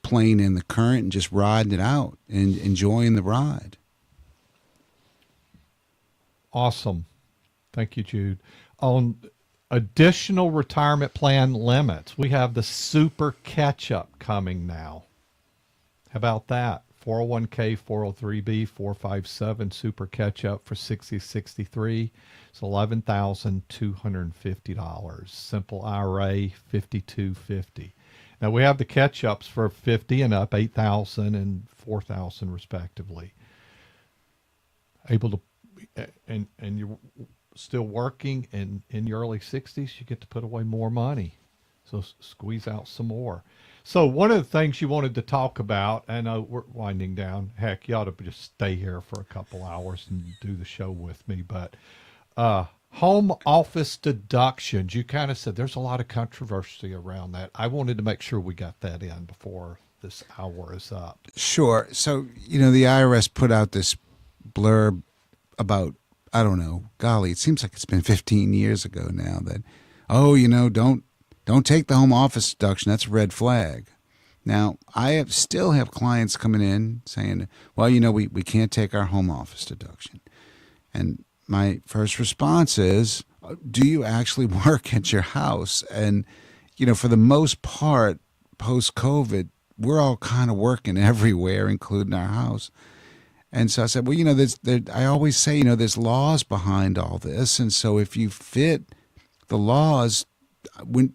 playing in the current and just riding it out and enjoying the ride. Awesome. Thank you, Jude. On additional retirement plan limits, we have the super catch-up coming now. How about that? 401k, 403b, 457 super catch-up for 60-63. It's $11,250. Simple IRA, $5,250. Now we have the catch-ups for 50 and up, 8,000 and 4,000 respectively. Able to, and you're still working, and in your early 60s, you get to put away more money. So squeeze out some more. So one of the things you wanted to talk about, I know we're winding down. Heck, you ought to just stay here for a couple hours and do the show with me. But home office deductions, you kind of said there's a lot of controversy around that. I wanted to make sure we got that in before this hour is up. Sure. So, the IRS put out this blurb about, I don't know, golly, it seems like it's been 15 years ago now that, don't take the home office deduction. That's a red flag. Now, I still have clients coming in saying, well, we can't take our home office deduction. And my first response is, do you actually work at your house? And, for the most part, post-COVID, we're all kind of working everywhere, including our house. And so I said, well, I always say, there's laws behind all this. And so if you fit the laws,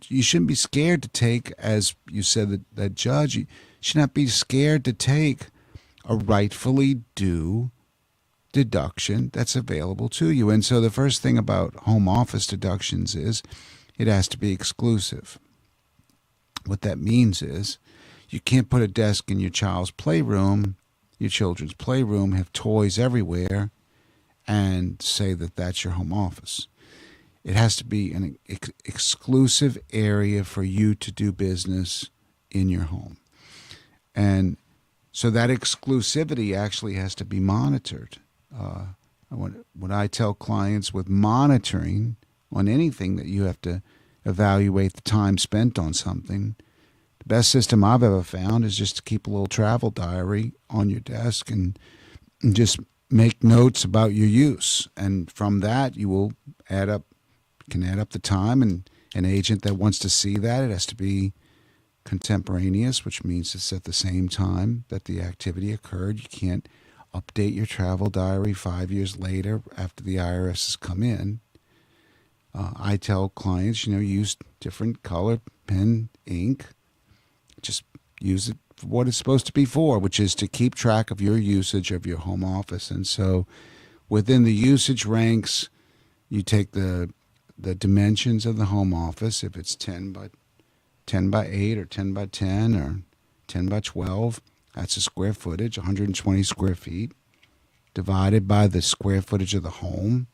you shouldn't be scared to take, as you said, that judge, you should not be scared to take a rightfully due deduction that's available to you. And so the first thing about home office deductions is it has to be exclusive. What that means is you can't put a desk in your child's playroom, your children's playroom, have toys everywhere, and say that that's your home office. It has to be an exclusive area for you to do business in your home. And so that exclusivity actually has to be monitored. What I tell clients with monitoring on anything, that you have to evaluate the time spent on something. The best system I've ever found is just to keep a little travel diary on your desk and just make notes about your use. And from that, you will add up the time, and an agent that wants to see that, it has to be contemporaneous, which means it's at the same time that the activity occurred. You can't update your travel diary 5 years later after the IRS has come in. I tell clients, use different color, pen, ink. Just use it for what it's supposed to be for, which is to keep track of your usage of your home office. And so within the usage ranks, you take the dimensions of the home office. If it's 10 by 8 or 10 by 10 or 10 by 12, that's a square footage, 120 square feet, divided by the square footage of the home.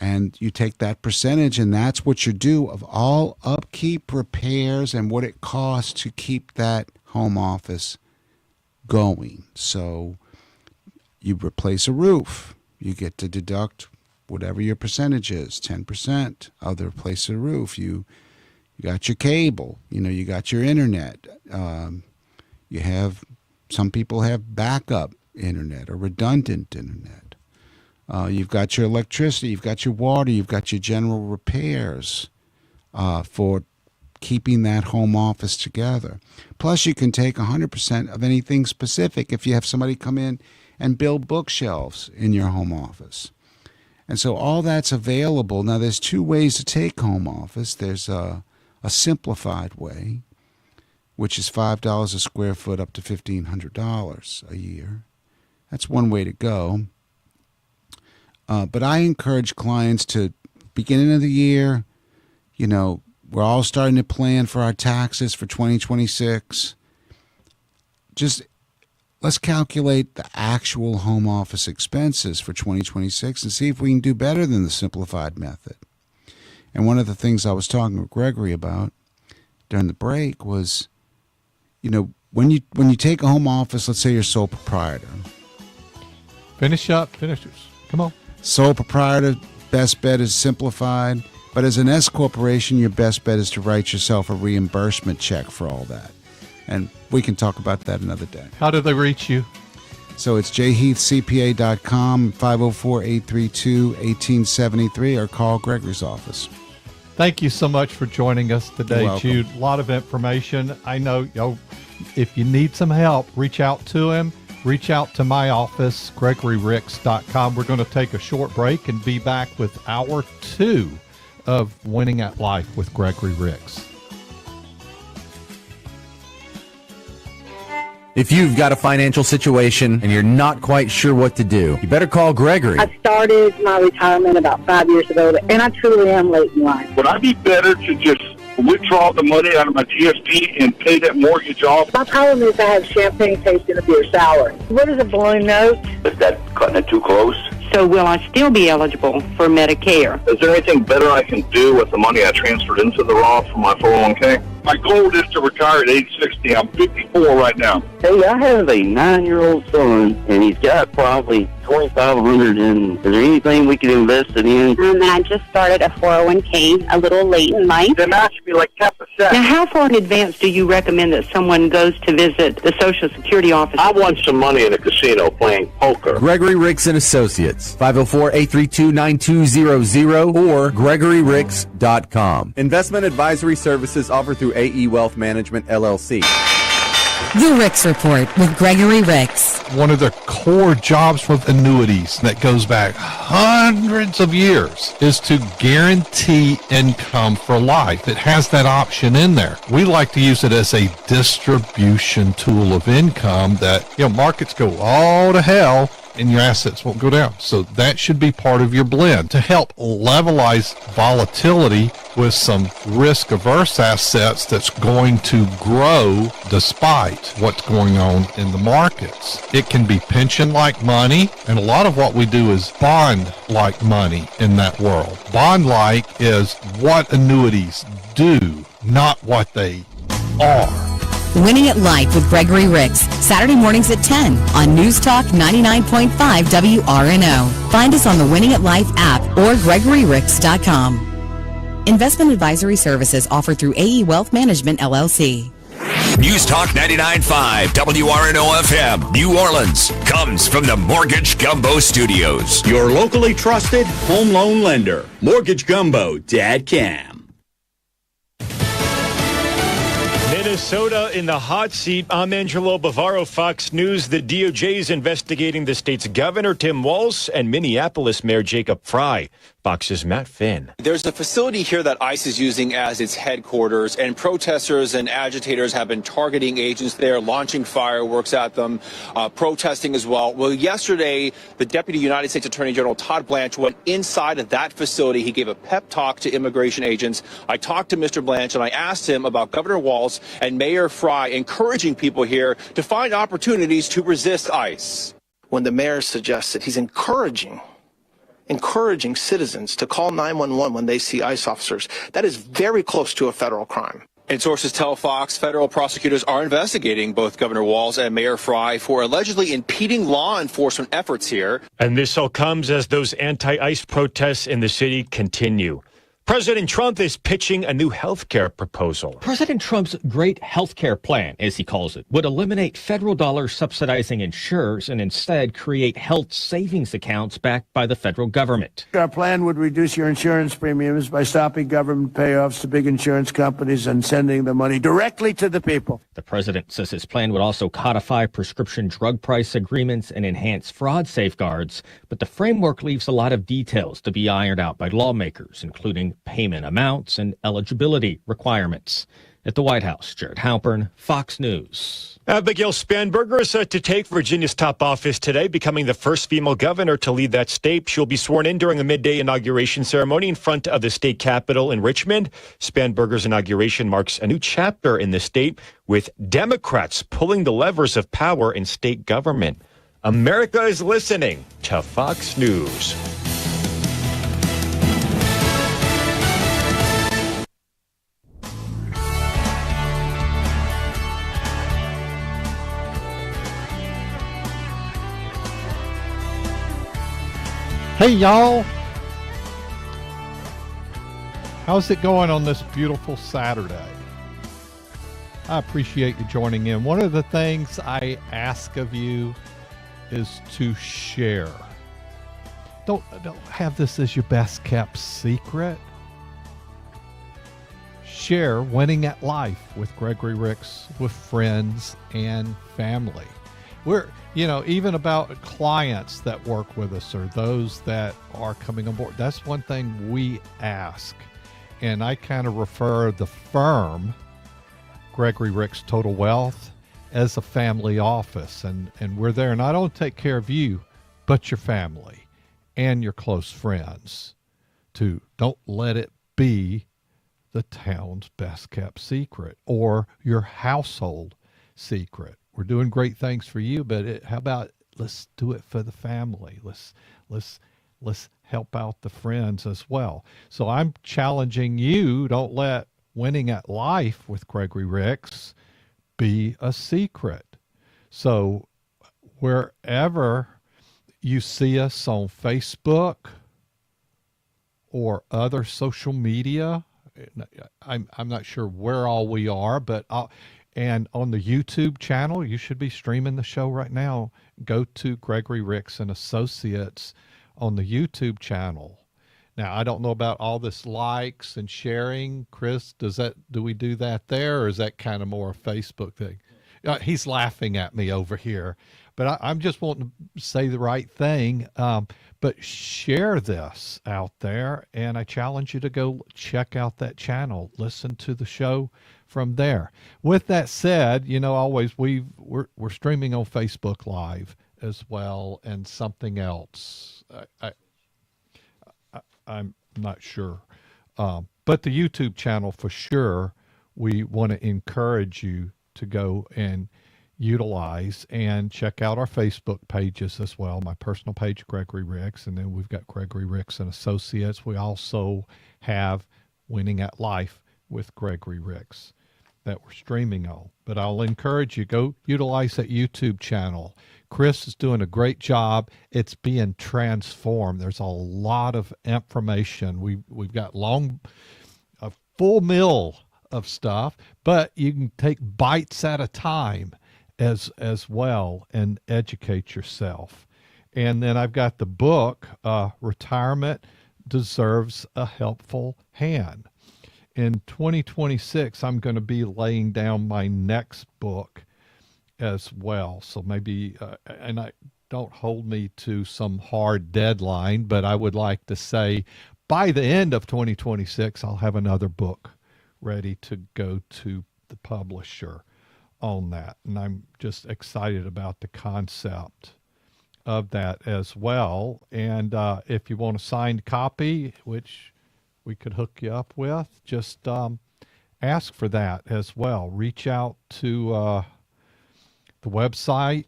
And you take that percentage, and that's what you do of all upkeep, repairs, and what it costs to keep that home office going. So you replace a roof, you get to deduct whatever your percentage is, 10% of the replace a roof. You got your cable, you got your internet. Some people have backup internet or redundant internet. You've got your electricity, you've got your water, you've got your general repairs for keeping that home office together. Plus, you can take 100% of anything specific if you have somebody come in and build bookshelves in your home office. And so all that's available. Now, there's two ways to take home office. There's a simplified way, which is $5 a square foot up to $1,500 a year. That's one way to go. But I encourage clients to, beginning of the year, we're all starting to plan for our taxes for 2026. Just let's calculate the actual home office expenses for 2026 and see if we can do better than the simplified method. And one of the things I was talking with Gregory about during the break was, when you take a home office, let's say you're sole proprietor. Finish yours. Come on. Sole proprietor, best bet is simplified. But as an S corporation, your best bet is to write yourself a reimbursement check for all that. And we can talk about that another day. How do they reach you? So it's jheathcpa.com, 504-832-1873, or call Gregory's office. Thank you so much for joining us today, Jude. A lot of information. I know, if you need some help, reach out to him. Reach out to my office, GregoryRicks.com. We're going to take a short break and be back with hour 2 of Winning at Life with Gregory Ricks. If you've got a financial situation and you're not quite sure what to do, you better call Gregory. I started my retirement about 5 years ago, and I truly am late in life. Would I be better to just withdraw the money out of my GSP and pay that mortgage off? My problem is I have champagne taste in a beer sour. What is a balloon note? Is that cutting it too close? So will I still be eligible for Medicare? Is there anything better I can do with the money I transferred into the Roth from my 401k? My goal is to retire at age 60. I'm 54 right now. Hey, I have a 9-year-old son, and he's got probably $2,500 in. Is there anything we can invest it in? I just started a 401k a little late in life. Then I should be like 10%. Now, how far in advance do you recommend that someone goes to visit the Social Security office? I want some money in a casino playing poker. Gregory Ricks and Associates, 504-832-9200 or GregoryRicks.com. Investment advisory services offered through AE Wealth Management, LLC. The Ricks Report with Gregory Ricks. One of the core jobs with annuities that goes back hundreds of years is to guarantee income for life. It has that option in there. We like to use it as a distribution tool of income that, markets go all to hell and your assets won't go down. So that should be part of your blend to help levelize volatility with some risk-averse assets that's going to grow despite what's going on in the markets. It can be pension-like money, and a lot of what we do is bond-like money in that world. Bond-like is what annuities do, not what they are. Winning at Life with Gregory Ricks, Saturday mornings at 10 on News Talk 99.5 WRNO. Find us on the Winning at Life app or GregoryRicks.com. Investment advisory services offered through AE Wealth Management, LLC. News Talk 99.5 WRNO-FM, New Orleans, comes from the Mortgage Gumbo Studios. Your locally trusted home loan lender. MortgageGumbo.com. Minnesota in the hot seat. I'm Angelo Bavaro, Fox News. The DOJ is investigating the state's governor, Tim Walz, and Minneapolis Mayor Jacob Frey. Fox's Matt Finn. There's a facility here that ICE is using as its headquarters, and protesters and agitators have been targeting agents there, launching fireworks at them, protesting as well. Well, yesterday, the Deputy United States Attorney General Todd Blanche went inside of that facility. He gave a pep talk to immigration agents. I talked to Mr. Blanche, and I asked him about Governor Walz and Mayor Frey encouraging people here to find opportunities to resist ICE. When the mayor suggests that he's encouraging citizens to call 911 when they see ICE officers, that is very close to a federal crime. And sources tell Fox federal prosecutors are investigating both Governor Walz and Mayor Frey for allegedly impeding law enforcement efforts here. And this all comes as those anti-ICE protests in the city continue. President Trump is pitching a new health care proposal. President Trump's great health care plan, as he calls it, would eliminate federal dollars subsidizing insurers and instead create health savings accounts backed by the federal government. Our plan would reduce your insurance premiums by stopping government payoffs to big insurance companies and sending the money directly to the people. The president says his plan would also codify prescription drug price agreements and enhance fraud safeguards, but the framework leaves a lot of details to be ironed out by lawmakers, including payment amounts and eligibility requirements. At the White House, Jared Halpern, Fox News. Abigail Spanberger is set to take Virginia's top office today, becoming the first female governor to lead that state. She'll be sworn in during a midday inauguration ceremony in front of the state capitol in Richmond. Spanberger's inauguration marks a new chapter in the state, with Democrats pulling the levers of power in state government. America is listening to Fox News. Hey, y'all. How's it going on this beautiful Saturday? I appreciate you joining in. One of the things I ask of you is to share. Don't have this as your best kept secret. Share Winning at Life with Gregory Ricks with friends and family. We're, even about clients that work with us or those that are coming on board. That's one thing we ask. And I kind of refer the firm, Gregory Ricks Total Wealth, as a family office. And we're there not only to take care of you, but your family and your close friends. Don't let it be the town's best kept secret or your household secret. We're doing great things for you, but how about let's do it for the family. Let's help out the friends as well. So I'm challenging you, don't let Winning at Life with Gregory Ricks be a secret. So wherever you see us on Facebook or other social media, I'm not sure where all we are, but and on the YouTube channel, you should be streaming the show right now. Go to Gregory Ricks and Associates on the YouTube channel. Now, I don't know about all this likes and sharing. Chris, do we do that there, or is that kind of more a Facebook thing? He's laughing at me over here, but I'm just wanting to say the right thing. But share this out there, and I challenge you to go check out that channel. Listen to the show from there. With that said, always we're streaming on Facebook Live as well, and something else. I'm not sure, but the YouTube channel for sure. We want to encourage you to go and utilize and check out our Facebook pages as well. My personal page, Gregory Ricks, and then we've got Gregory Ricks and Associates. We also have Winning at Life with Gregory Ricks that we're streaming on. But I'll encourage you, go utilize that YouTube channel. Chris is doing a great job. It's being transformed. There's a lot of information. We've got long full meal of stuff, but you can take bites at a time as well and educate yourself. And then I've got the book, Retirement Deserves a Helpful Hand. In 2026, I'm going to be laying down my next book as well. So maybe, and I don't hold me to some hard deadline, but I would like to say by the end of 2026, I'll have another book ready to go to the publisher on that. And I'm just excited about the concept of that as well. And if you want a signed copy, which we could hook you up with, just ask for that as well. Reach out to the website.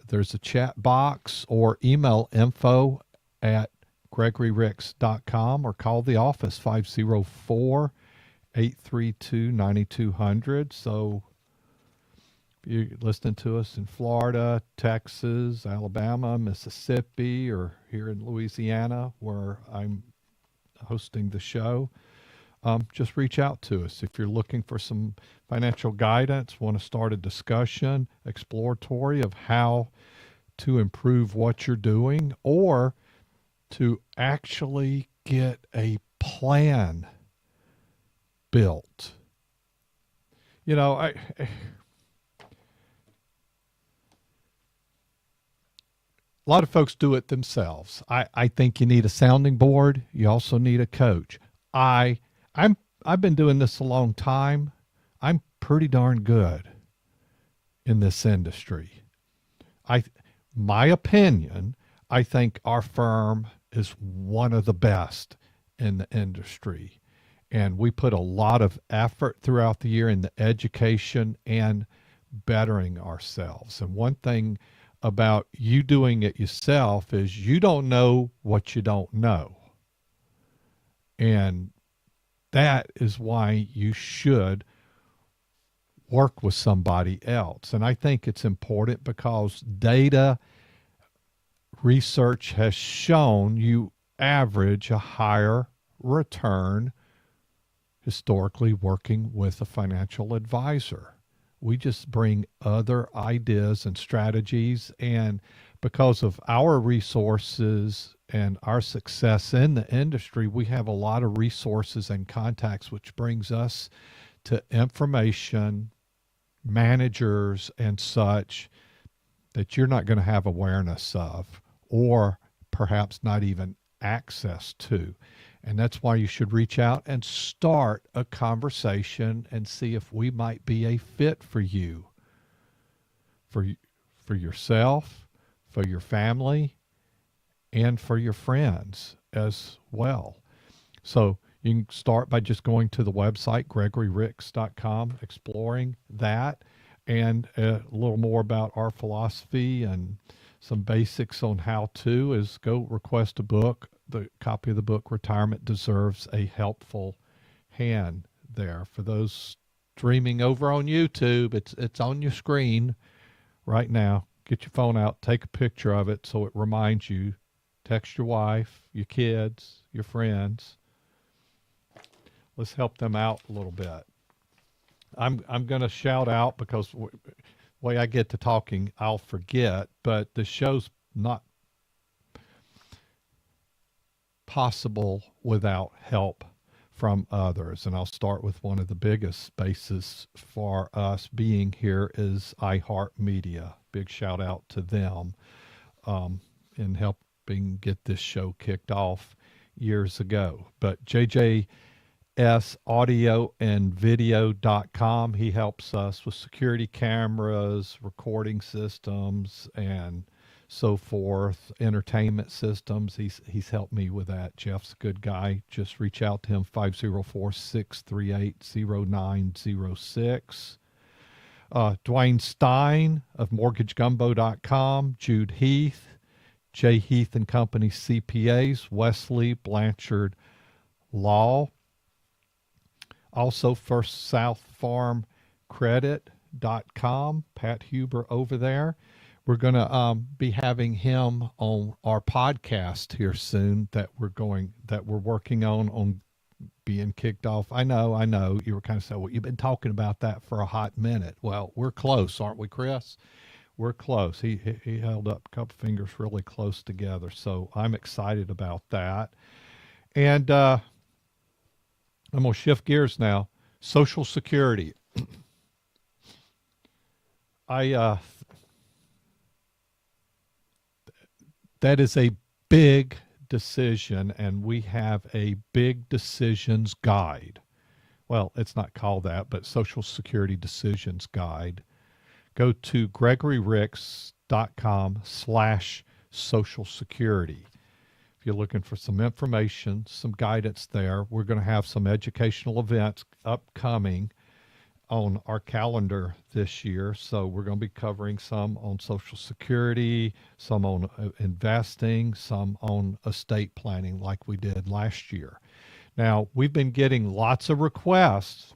There's a chat box, or email info@gregoryricks.com, or call the office 504-832-9200. So if you're listening to us in Florida, Texas, Alabama, Mississippi, or here in Louisiana, where I'm hosting the show, just reach out to us. If you're looking for some financial guidance, want to start a discussion, exploratory of how to improve what you're doing, or to actually get a plan built. You know, a lot of folks do it themselves. I think you need a sounding board. You also need a coach. I've been doing this a long time. I'm pretty darn good in this industry. My opinion, I think our firm is one of the best in the industry. And we put a lot of effort throughout the year in the education and bettering ourselves. And one thing about you doing it yourself is you don't know what you don't know. And that is why you should work with somebody else. And I think it's important because data research has shown you average a higher return historically working with a financial advisor. We just bring other ideas and strategies, and because of our resources and our success in the industry, we have a lot of resources and contacts, which brings us to information, managers and such that you're not going to have awareness of, or perhaps not even access to. And that's why you should reach out and start a conversation and see if we might be a fit for you, for yourself, for your family, and for your friends as well. So you can start by just going to the website, GregoryRicks.com, exploring that, and a little more about our philosophy and some basics on how to is go request a book, the copy of the book, Retirement Deserves a Helpful Hand there. For those streaming over on YouTube, it's on your screen right now. Get your phone out, take a picture of it so it reminds you. Text your wife, your kids, your friends. Let's help them out a little bit. I'm going to shout out because the way I get to talking, I'll forget, but the show's not possible without help from others. And I'll start with one of the biggest bases for us being here is iHeartMedia. Big shout out to them in helping get this show kicked off years ago. But JJSaudioandvideo.com, he helps us with security cameras, recording systems, and so forth, entertainment systems. He's helped me with that. Jeff's a good guy. Just reach out to him, 504-638-0906. Dwayne Stein of MortgageGumbo.com, Jude Heath, J. Heath and Company CPAs, Wesley Blanchard Law. Also, First South Farm Credit.com, Pat Huber over there. We're going to be having him on our podcast here soon that we're working on being kicked off. I know. You were kind of saying, well, you've been talking about that for a hot minute. Well, we're close, aren't we, Chris? We're close. He held up a couple fingers really close together. So I'm excited about that. And I'm going to shift gears now. Social Security. That is a big decision, and we have a big decisions guide. Well, it's not called that, but Social Security Decisions Guide. Go to gregoryricks.com/Social Security. If you're looking for some information, some guidance there, we're going to have some educational events upcoming on our calendar this year. So we're going to be covering some on Social Security, some on investing, some on estate planning like we did last year. Now, we've been getting lots of requests,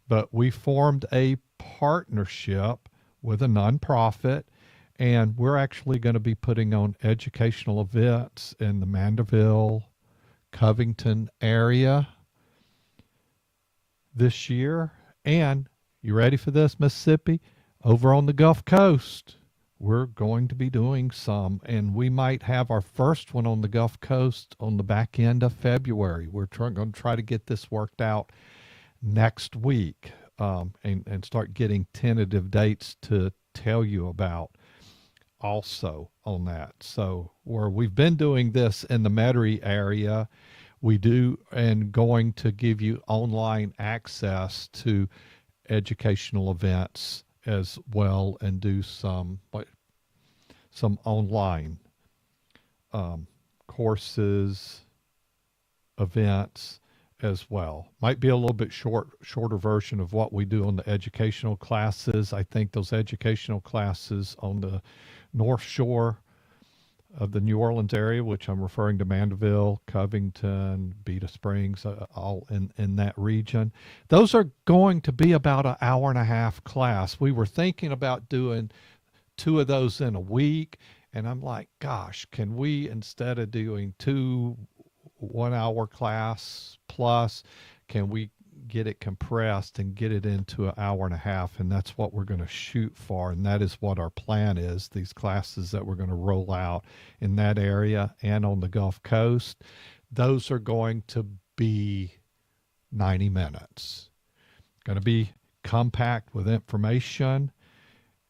but we formed a partnership with a nonprofit, and we're actually going to be putting on educational events in the Mandeville, Covington area this year. And you ready for this, Mississippi? Over on the Gulf Coast, we're going to be doing some, and we might have our first one on the Gulf Coast on the back end of February. We're going to try to get this worked out next week and start getting tentative dates to tell you about also on that. So where we've been doing this in the Metairie area, we do and going to give you online access to educational events as well, and do some online courses, events as well. Might be a little bit shorter version of what we do on the educational classes. I think those educational classes on the North Shore of the New Orleans area, which I'm referring to Mandeville, Covington, Beta Springs, all in that region. Those are going to be about an hour and a half class. We were thinking about doing 2 of those in a week, and I'm like, gosh, can we, instead of doing 2 1-hour class plus, can we get it compressed and get it into an hour and a half? And that's what we're going to shoot for, and that is what our plan is. These classes that we're going to roll out in that area and on the Gulf Coast, those are going to be 90 minutes. Going to be compact with information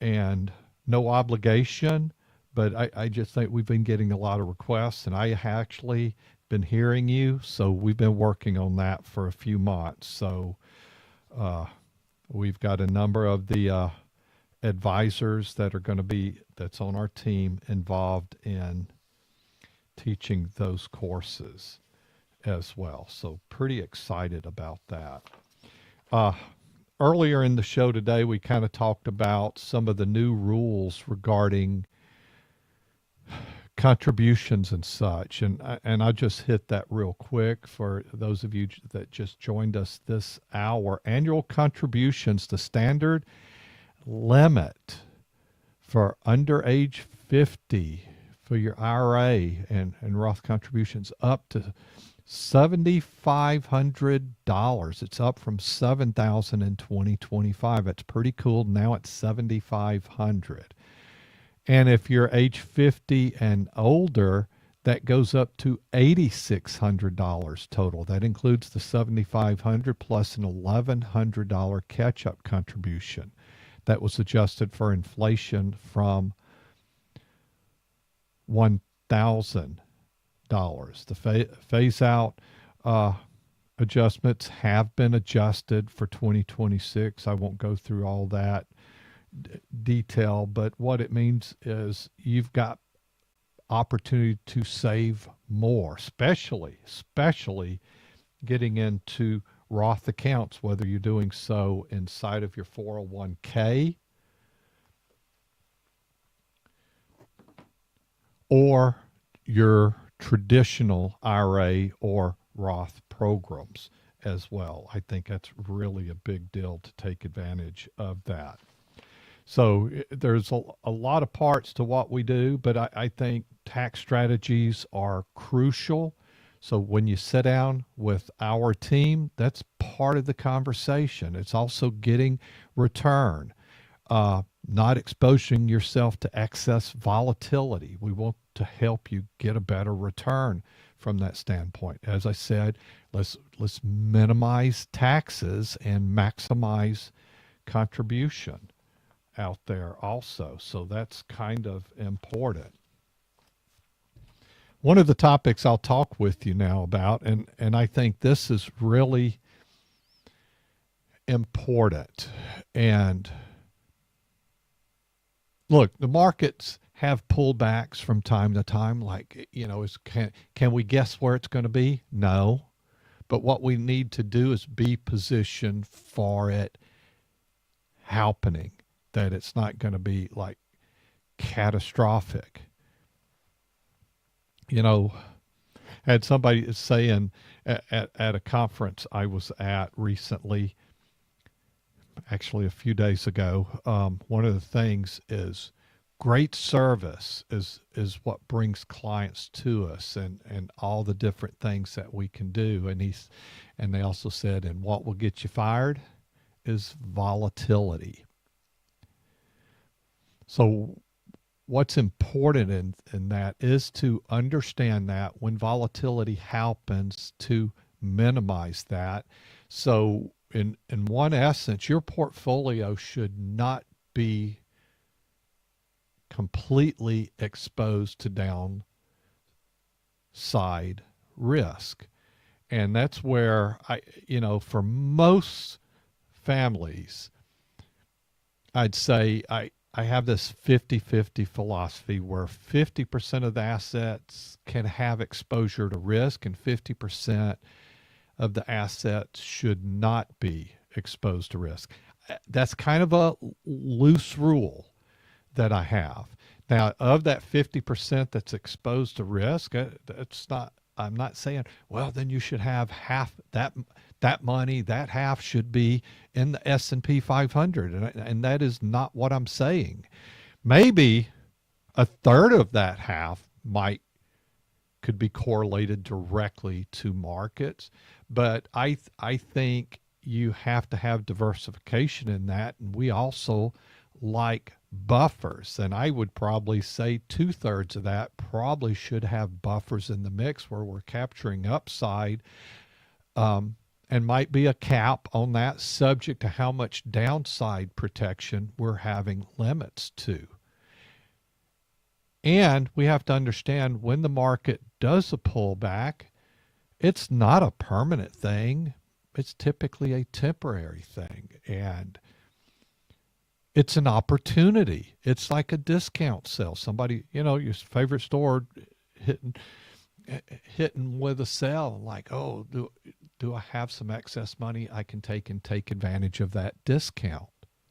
and no obligation, but I just think we've been getting a lot of requests, and I actually been hearing you, so we've been working on that for a few months. So we've got a number of the advisors that are going to be, that's on our team, involved in teaching those courses as well. So pretty excited about that. Earlier in the show today, we kind of talked about some of the new rules regarding contributions and such, and I just hit that real quick for those of you that just joined us this hour. Annual contributions, the standard limit for under age 50 for your IRA and Roth contributions up to $7,500. It's up from $7,000 in 2025. It's pretty cool. Now it's $7,500. And if you're age 50 and older, that goes up to $8,600 total. That includes the $7,500 plus an $1,100 catch-up contribution that was adjusted for inflation from $1,000. The phase-out adjustments have been adjusted for 2026. I won't go through all that detail, but what it means is you've got opportunity to save more, especially getting into Roth accounts, whether you're doing so inside of your 401k or your traditional IRA or Roth programs as well. I think that's really a big deal to take advantage of that. So there's a lot of parts to what we do, but I think tax strategies are crucial. So when you sit down with our team, that's part of the conversation. It's also getting return, not exposing yourself to excess volatility. We want to help you get a better return from that standpoint. As I said, let's minimize taxes and maximize contribution out there also. So that's kind of important. One of the topics I'll talk with you now about, and I think this is really important. And look, the markets have pullbacks from time to time. Like, can we guess where it's going to be? No. But what we need to do is be positioned for it happening, that it's not going to be like catastrophic. Had somebody saying at a conference I was at recently, actually a few days ago, one of the things is great service is what brings clients to us, and all the different things that we can do. And they also said, and what will get you fired is volatility. So what's important in that is to understand that when volatility happens, to minimize that. So in one essence, your portfolio should not be completely exposed to downside risk. And that's where for most families, I'd say I have this 50-50 philosophy where 50% of the assets can have exposure to risk and 50% of the assets should not be exposed to risk. That's kind of a loose rule that I have. Now, of that 50% that's exposed to risk, I'm not saying, well, then you should have half that money, that half should be in the S&P 500. And that is not what I'm saying. Maybe a third of that half could be correlated directly to markets. But I think you have to have diversification in that. And we also like buffers. And I would probably say 2/3 of that probably should have buffers in the mix where we're capturing upside, and might be a cap on that, subject to how much downside protection we're having limits to. And we have to understand when the market does a pullback, it's not a permanent thing. It's typically a temporary thing. And it's an opportunity. It's like a discount sale. Somebody, your favorite store hitting with a sale, like, oh, do I have some excess money I can take advantage of that discount?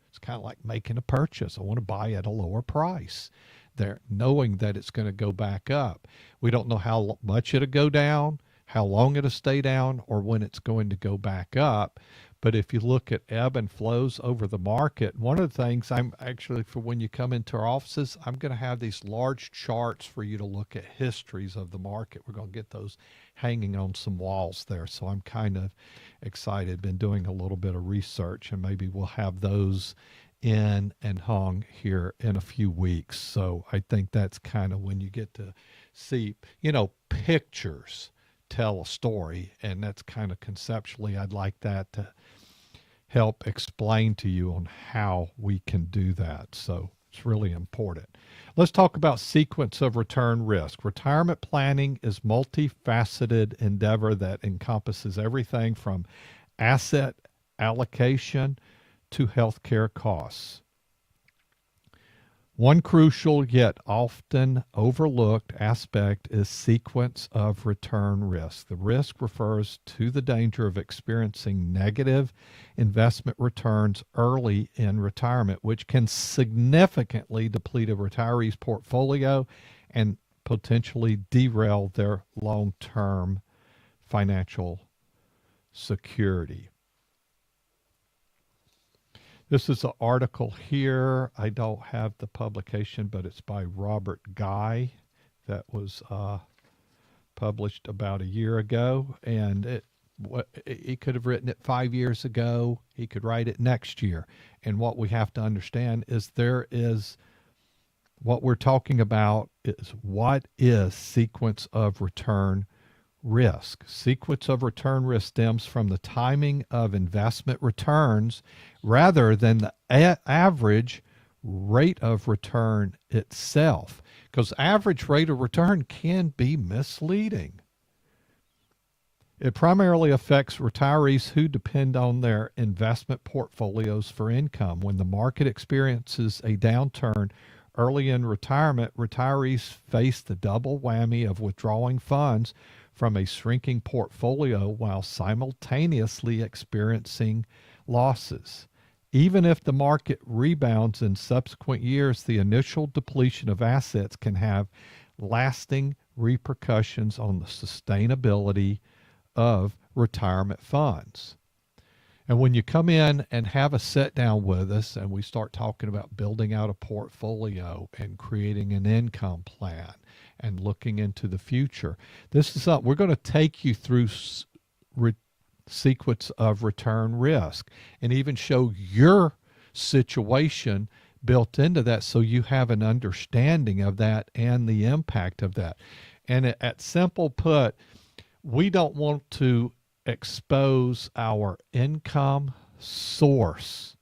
It's kind of like making a purchase. I want to buy at a lower price. They're knowing that it's going to go back up. We don't know how much it'll go down, how long it'll stay down, or when it's going to go back up. But if you look at ebb and flows over the market, one of the things I'm actually, for when you come into our offices, I'm going to have these large charts for you to look at histories of the market. We're going to get those hanging on some walls there. So I'm kind of excited, been doing a little bit of research, and maybe we'll have those in and hung here in a few weeks. So I think that's kind of when you get to see, pictures tell a story, and that's kind of conceptually, I'd like that to help explain to you on how we can do that. So it's really important. Let's talk about sequence of return risk. Retirement planning is multifaceted endeavor that encompasses everything from asset allocation to healthcare costs. One crucial yet often overlooked aspect is sequence of return risk. The risk refers to the danger of experiencing negative investment returns early in retirement, which can significantly deplete a retiree's portfolio and potentially derail their long-term financial security. This is an article here. I don't have the publication, but it's by Robert Guy that was published about a year ago, and he could have written it 5 years ago. He could write it next year. And what we have to understand is what we're talking about is what is sequence of return risk. Sequence of return risk stems from the timing of investment returns rather than the average rate of return itself, because average rate of return can be misleading. It primarily affects retirees who depend on their investment portfolios for income. When the market experiences a downturn early in retirement, retirees face the double whammy of withdrawing funds from a shrinking portfolio while simultaneously experiencing losses. Even if the market rebounds in subsequent years, the initial depletion of assets can have lasting repercussions on the sustainability of retirement funds. And when you come in and have a sit down with us and we start talking about building out a portfolio and creating an income plan and looking into the future, this is something we're going to take you through sequence of return risk and even show your situation built into that so you have an understanding of that and the impact of that. And at simple put, we don't want to expose our income source,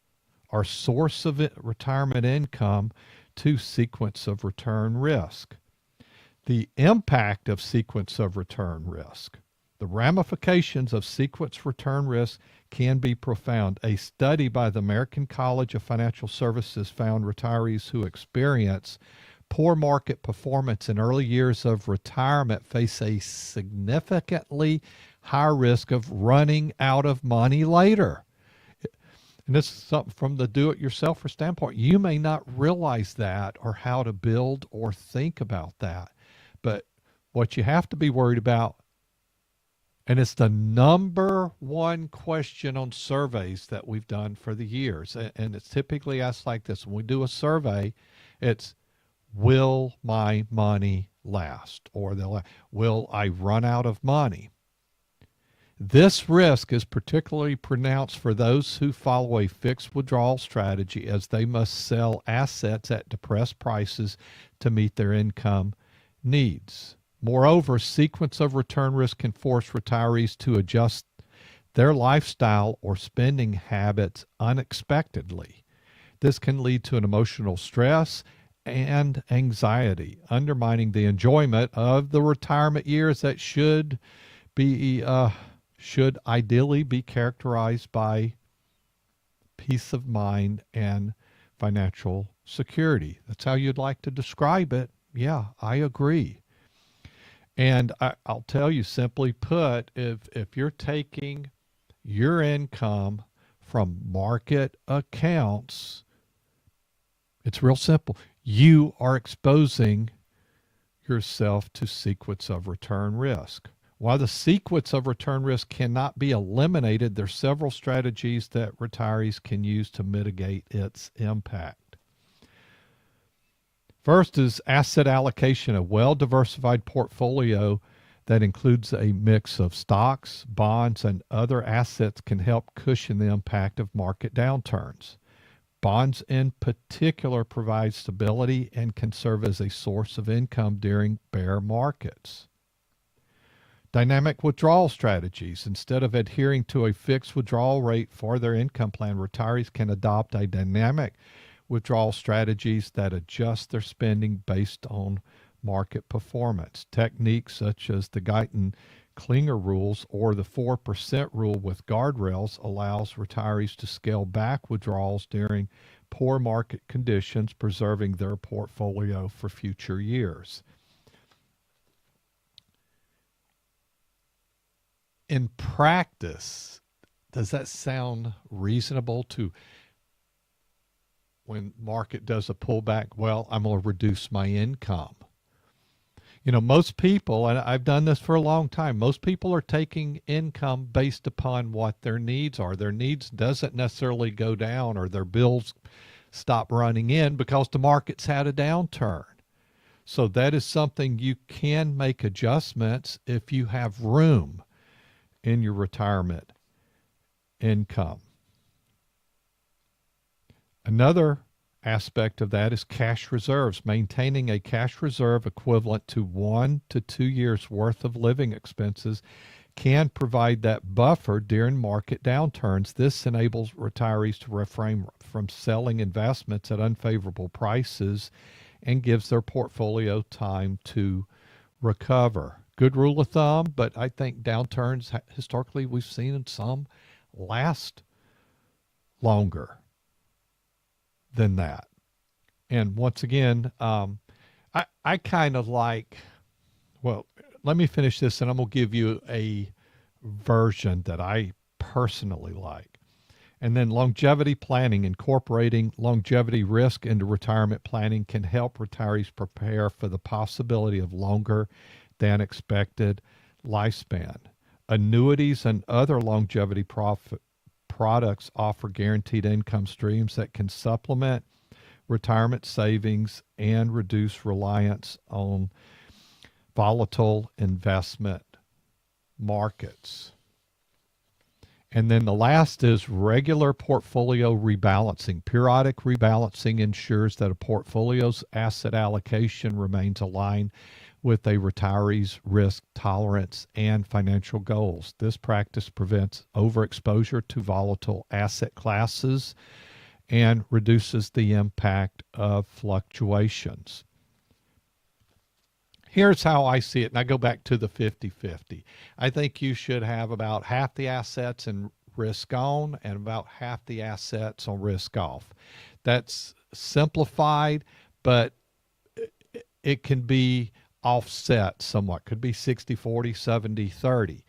our source of retirement income, to sequence of return risk. The impact of sequence of return risk, the ramifications of sequence return risk can be profound. A study by the American College of Financial Services found retirees who experience poor market performance in early years of retirement face a significantly higher risk of running out of money later. And this is something from the do-it-yourselfer standpoint. You may not realize that or how to build or think about that. But what you have to be worried about, and it's the number one question on surveys that we've done for the years, and it's typically asked like this. When we do a survey, it's, will my money last? Or will I run out of money? This risk is particularly pronounced for those who follow a fixed withdrawal strategy, as they must sell assets at depressed prices to meet their income needs. Moreover, sequence of return risk can force retirees to adjust their lifestyle or spending habits unexpectedly. This can lead to an emotional stress and anxiety, undermining the enjoyment of the retirement years that should ideally be characterized by peace of mind and financial security. That's how you'd like to describe it. Yeah, I agree. And I'll tell you, simply put, if you're taking your income from market accounts, it's real simple. You are exposing yourself to sequence of return risk. While the sequence of return risk cannot be eliminated, there are several strategies that retirees can use to mitigate its impact. First is asset allocation. A well-diversified portfolio that includes a mix of stocks, bonds, and other assets can help cushion the impact of market downturns. Bonds in particular provide stability and can serve as a source of income during bear markets. Dynamic withdrawal strategies. Instead of adhering to a fixed withdrawal rate for their income plan, retirees can adopt a dynamic withdrawal strategies that adjust their spending based on market performance. Techniques such as the Guyton-Klinger rules or the 4% rule with guardrails allows retirees to scale back withdrawals during poor market conditions, preserving their portfolio for future years. In practice, does that sound reasonable to, when market does a pullback, well, I'm going to reduce my income? You know, most people, and I've done this for a long time, most people are taking income based upon what their needs are. Their needs doesn't necessarily go down or their bills stop running in because the market's had a downturn. So that is something you can make adjustments if you have room in your retirement income. Another aspect of that is cash reserves. Maintaining a cash reserve equivalent to 1 to 2 years worth of living expenses can provide that buffer during market downturns. This enables retirees to refrain from selling investments at unfavorable prices and gives their portfolio time to recover. Good rule of thumb, but I think downturns, historically, we've seen some last longer than that. And once again, I kind of like, well, let me finish this and I'm going to give you a version that I personally like. And then longevity planning, incorporating longevity risk into retirement planning can help retirees prepare for the possibility of longer than expected lifespan. Annuities and other longevity products offer guaranteed income streams that can supplement retirement savings and reduce reliance on volatile investment markets. And then the last is regular portfolio rebalancing. Periodic rebalancing ensures that a portfolio's asset allocation remains aligned with a retiree's risk tolerance and financial goals. This practice prevents overexposure to volatile asset classes and reduces the impact of fluctuations. Here's how I see it, and I go back to the 50-50. I think you should have about half the assets in risk on and about half the assets on risk off. That's simplified, but it can be offset somewhat. Could be 60-40, 70-30.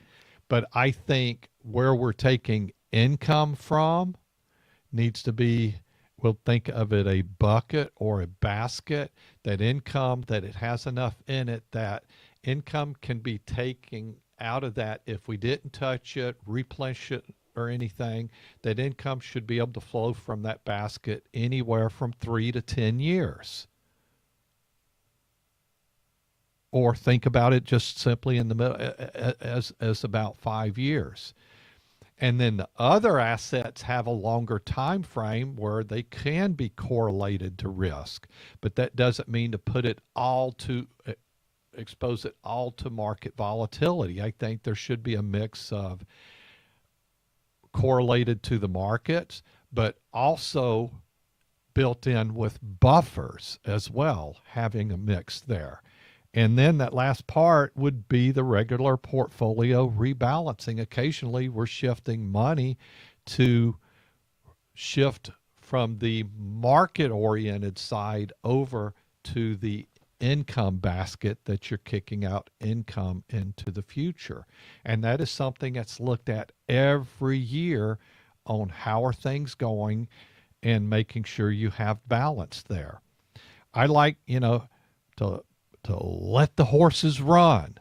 But I think where we're taking income from needs to be, we'll think of it a bucket or a basket, that income, that it has enough in it that income can be taken out of that. If we didn't touch it, replenish it or anything, that income should be able to flow from that basket anywhere from 3 to 10 years. Or think about it just simply in the middle as about 5 years. And then the other assets have a longer time frame where they can be correlated to risk, but that doesn't mean to put it all to expose it all to market volatility. I think there should be a mix of correlated to the markets, but also built in with buffers as well, having a mix there. And then that last part would be the regular portfolio rebalancing. Occasionally, we're shifting money to shift from the market-oriented side over to the income basket that you're kicking out income into the future. And that is something that's looked at every year on how are things going and making sure you have balance there. I like, to let the horses run,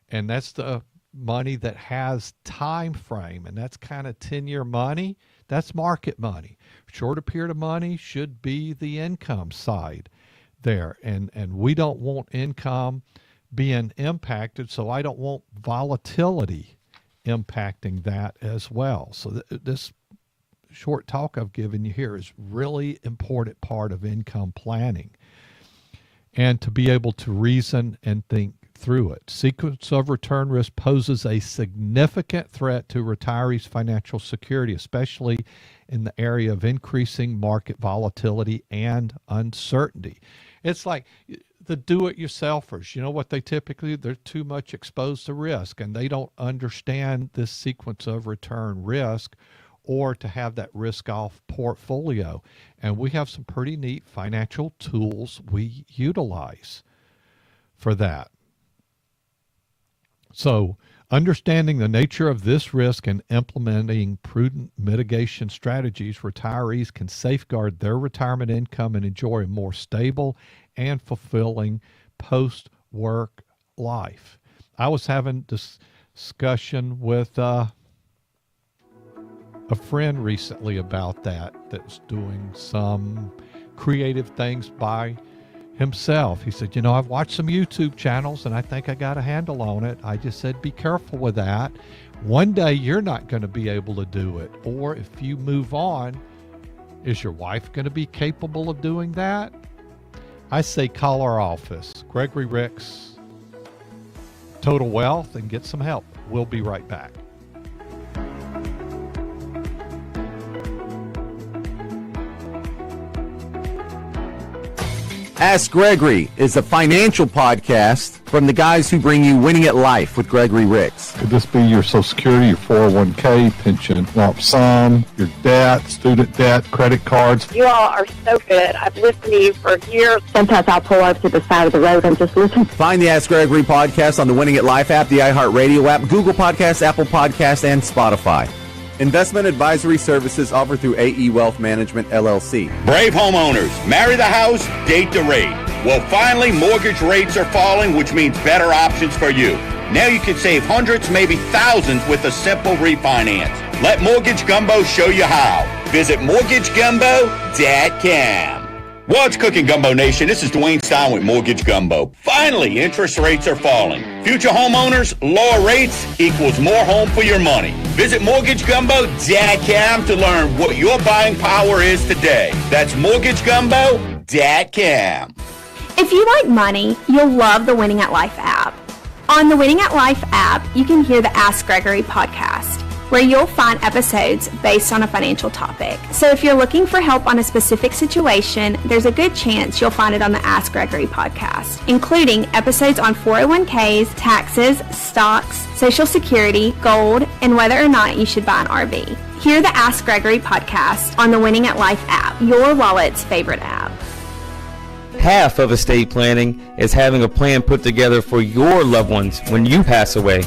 and that's the money that has time frame, and that's kind of 10-year money. That's market money. Shorter period of money should be the income side there, and we don't want income being impacted, so I don't want volatility impacting that as well. So this short talk I've given you here is really important part of income planning, and to be able to reason and think through it. Sequence of return risk poses a significant threat to retirees' financial security, especially in the area of increasing market volatility and uncertainty. It's like the do-it-yourselfers. You know what they typically do? They're too much exposed to risk, and they don't understand this sequence of return risk or to have that risk-off portfolio. And we have some pretty neat financial tools we utilize for that. So understanding the nature of this risk and implementing prudent mitigation strategies, retirees can safeguard their retirement income and enjoy a more stable and fulfilling post-work life. I was having this discussion with a friend recently about that's doing some creative things by himself. He said, I've watched some YouTube channels and I think I got a handle on it. I just said, be careful with that. One day you're not going to be able to do it. Or if you move on, is your wife going to be capable of doing that? I say call our office, Gregory Ricks, Total Wealth, and get some help. We'll be right back. Ask Gregory is a financial podcast from the guys who bring you Winning at Life with Gregory Ricks. Could this be your Social Security, your 401k, pension, lump sum, your debt, student debt, credit cards? You all are so good. I've listened to you for years. Sometimes I'll pull over to the side of the road and just listen. Find the Ask Gregory podcast on the Winning at Life app, the iHeart Radio app, Google Podcasts, Apple Podcasts, and Spotify. Investment advisory services offered through AE Wealth Management, LLC. Brave homeowners, marry the house, date the rate. Well, finally, mortgage rates are falling, which means better options for you. Now you can save hundreds, maybe thousands with a simple refinance. Let Mortgage Gumbo show you how. Visit mortgagegumbo.com. What's cooking, Gumbo Nation? This is Dwayne Stein with Mortgage Gumbo. Finally, interest rates are falling. Future homeowners, lower rates equals more home for your money. Visit mortgagegumbo.com to learn what your buying power is today. That's mortgagegumbo.com. If you like money, you'll love the Winning at Life app. On the Winning at Life app, you can hear the Ask Gregory podcast, where you'll find episodes based on a financial topic. So if you're looking for help on a specific situation, there's a good chance you'll find it on the Ask Gregory podcast, including episodes on 401ks, taxes, stocks, Social Security, gold, and whether or not you should buy an RV. Hear the Ask Gregory podcast on the Winning at Life app, your wallet's favorite app. Half of estate planning is having a plan put together for your loved ones when you pass away.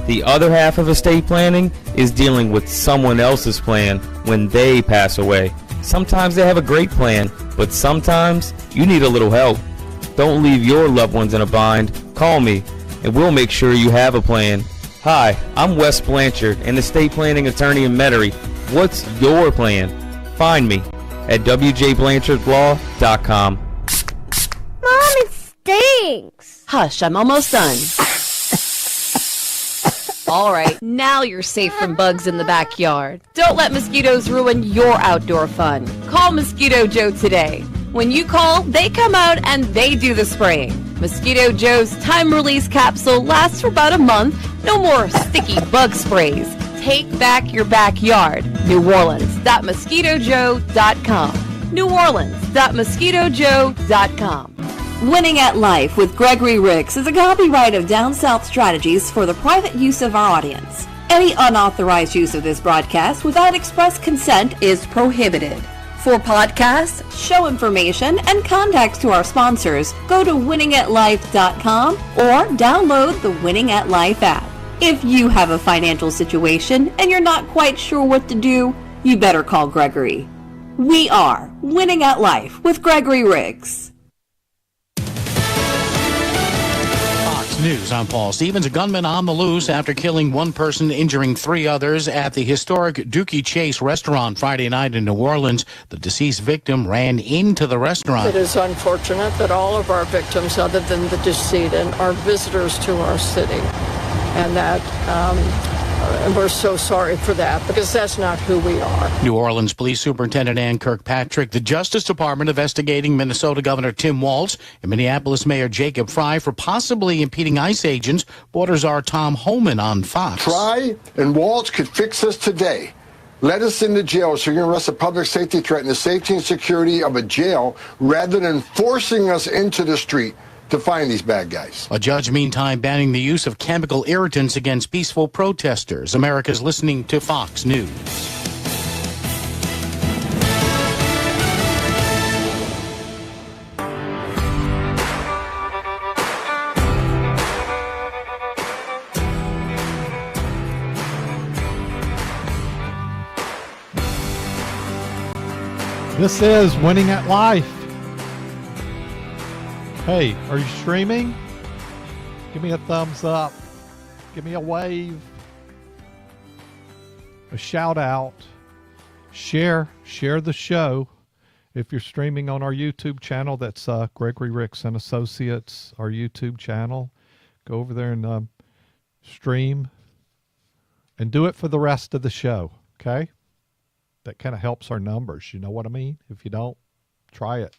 The other half of estate planning is dealing with someone else's plan when they pass away. Sometimes they have a great plan, but sometimes you need a little help. Don't leave your loved ones in a bind. Call me, and we'll make sure you have a plan. Hi, I'm Wes Blanchard, an estate planning attorney in Metairie. What's your plan? Find me at wjblanchardlaw.com. Mom, it stinks. Hush, I'm almost done. All right, now you're safe from bugs in the backyard. Don't let mosquitoes ruin your outdoor fun. Call Mosquito Joe today. When you call, they come out and they do the spraying. Mosquito Joe's time-release capsule lasts for about a month. No more sticky bug sprays. Take back your backyard. NewOrleans.mosquitojoe.com. NewOrleans.mosquitojoe.com. Winning at Life with Gregory Ricks is a copyright of Down South Strategies for the private use of our audience. Any unauthorized use of this broadcast without express consent is prohibited. For podcasts, show information, and contacts to our sponsors, go to winningatlife.com or download the Winning at Life app. If you have a financial situation and you're not quite sure what to do, you better call Gregory. We are Winning at Life with Gregory Ricks. News. I'm Paul Stevens. A gunman on the loose after killing one person, injuring three others at the historic Dookie Chase restaurant Friday night in New Orleans. The deceased victim ran into the restaurant. It is unfortunate that all of our victims, other than the decedent, are visitors to our city. And that we're so sorry for that, because that's not who we are. New Orleans Police Superintendent Ann Kirkpatrick, the Justice Department investigating Minnesota Governor Tim Walz and Minneapolis Mayor Jacob Fry for possibly impeding ICE agents. Border Czar Tom Homan on Fox. Fry and Walz could fix this today. Let us into jail so you can arrest a public safety threat and the safety and security of a jail rather than forcing us into the street to find these bad guys. A judge, meantime, banning the use of chemical irritants against peaceful protesters. America's listening to Fox News. This is Winning at Life. Hey, are you streaming? Give me a thumbs up. Give me a wave. A shout out. Share the show. If you're streaming on our YouTube channel, that's Gregory Ricks and Associates, our YouTube channel. Go over there and stream and do it for the rest of the show, okay? That kind of helps our numbers. You know what I mean? If you don't, try it.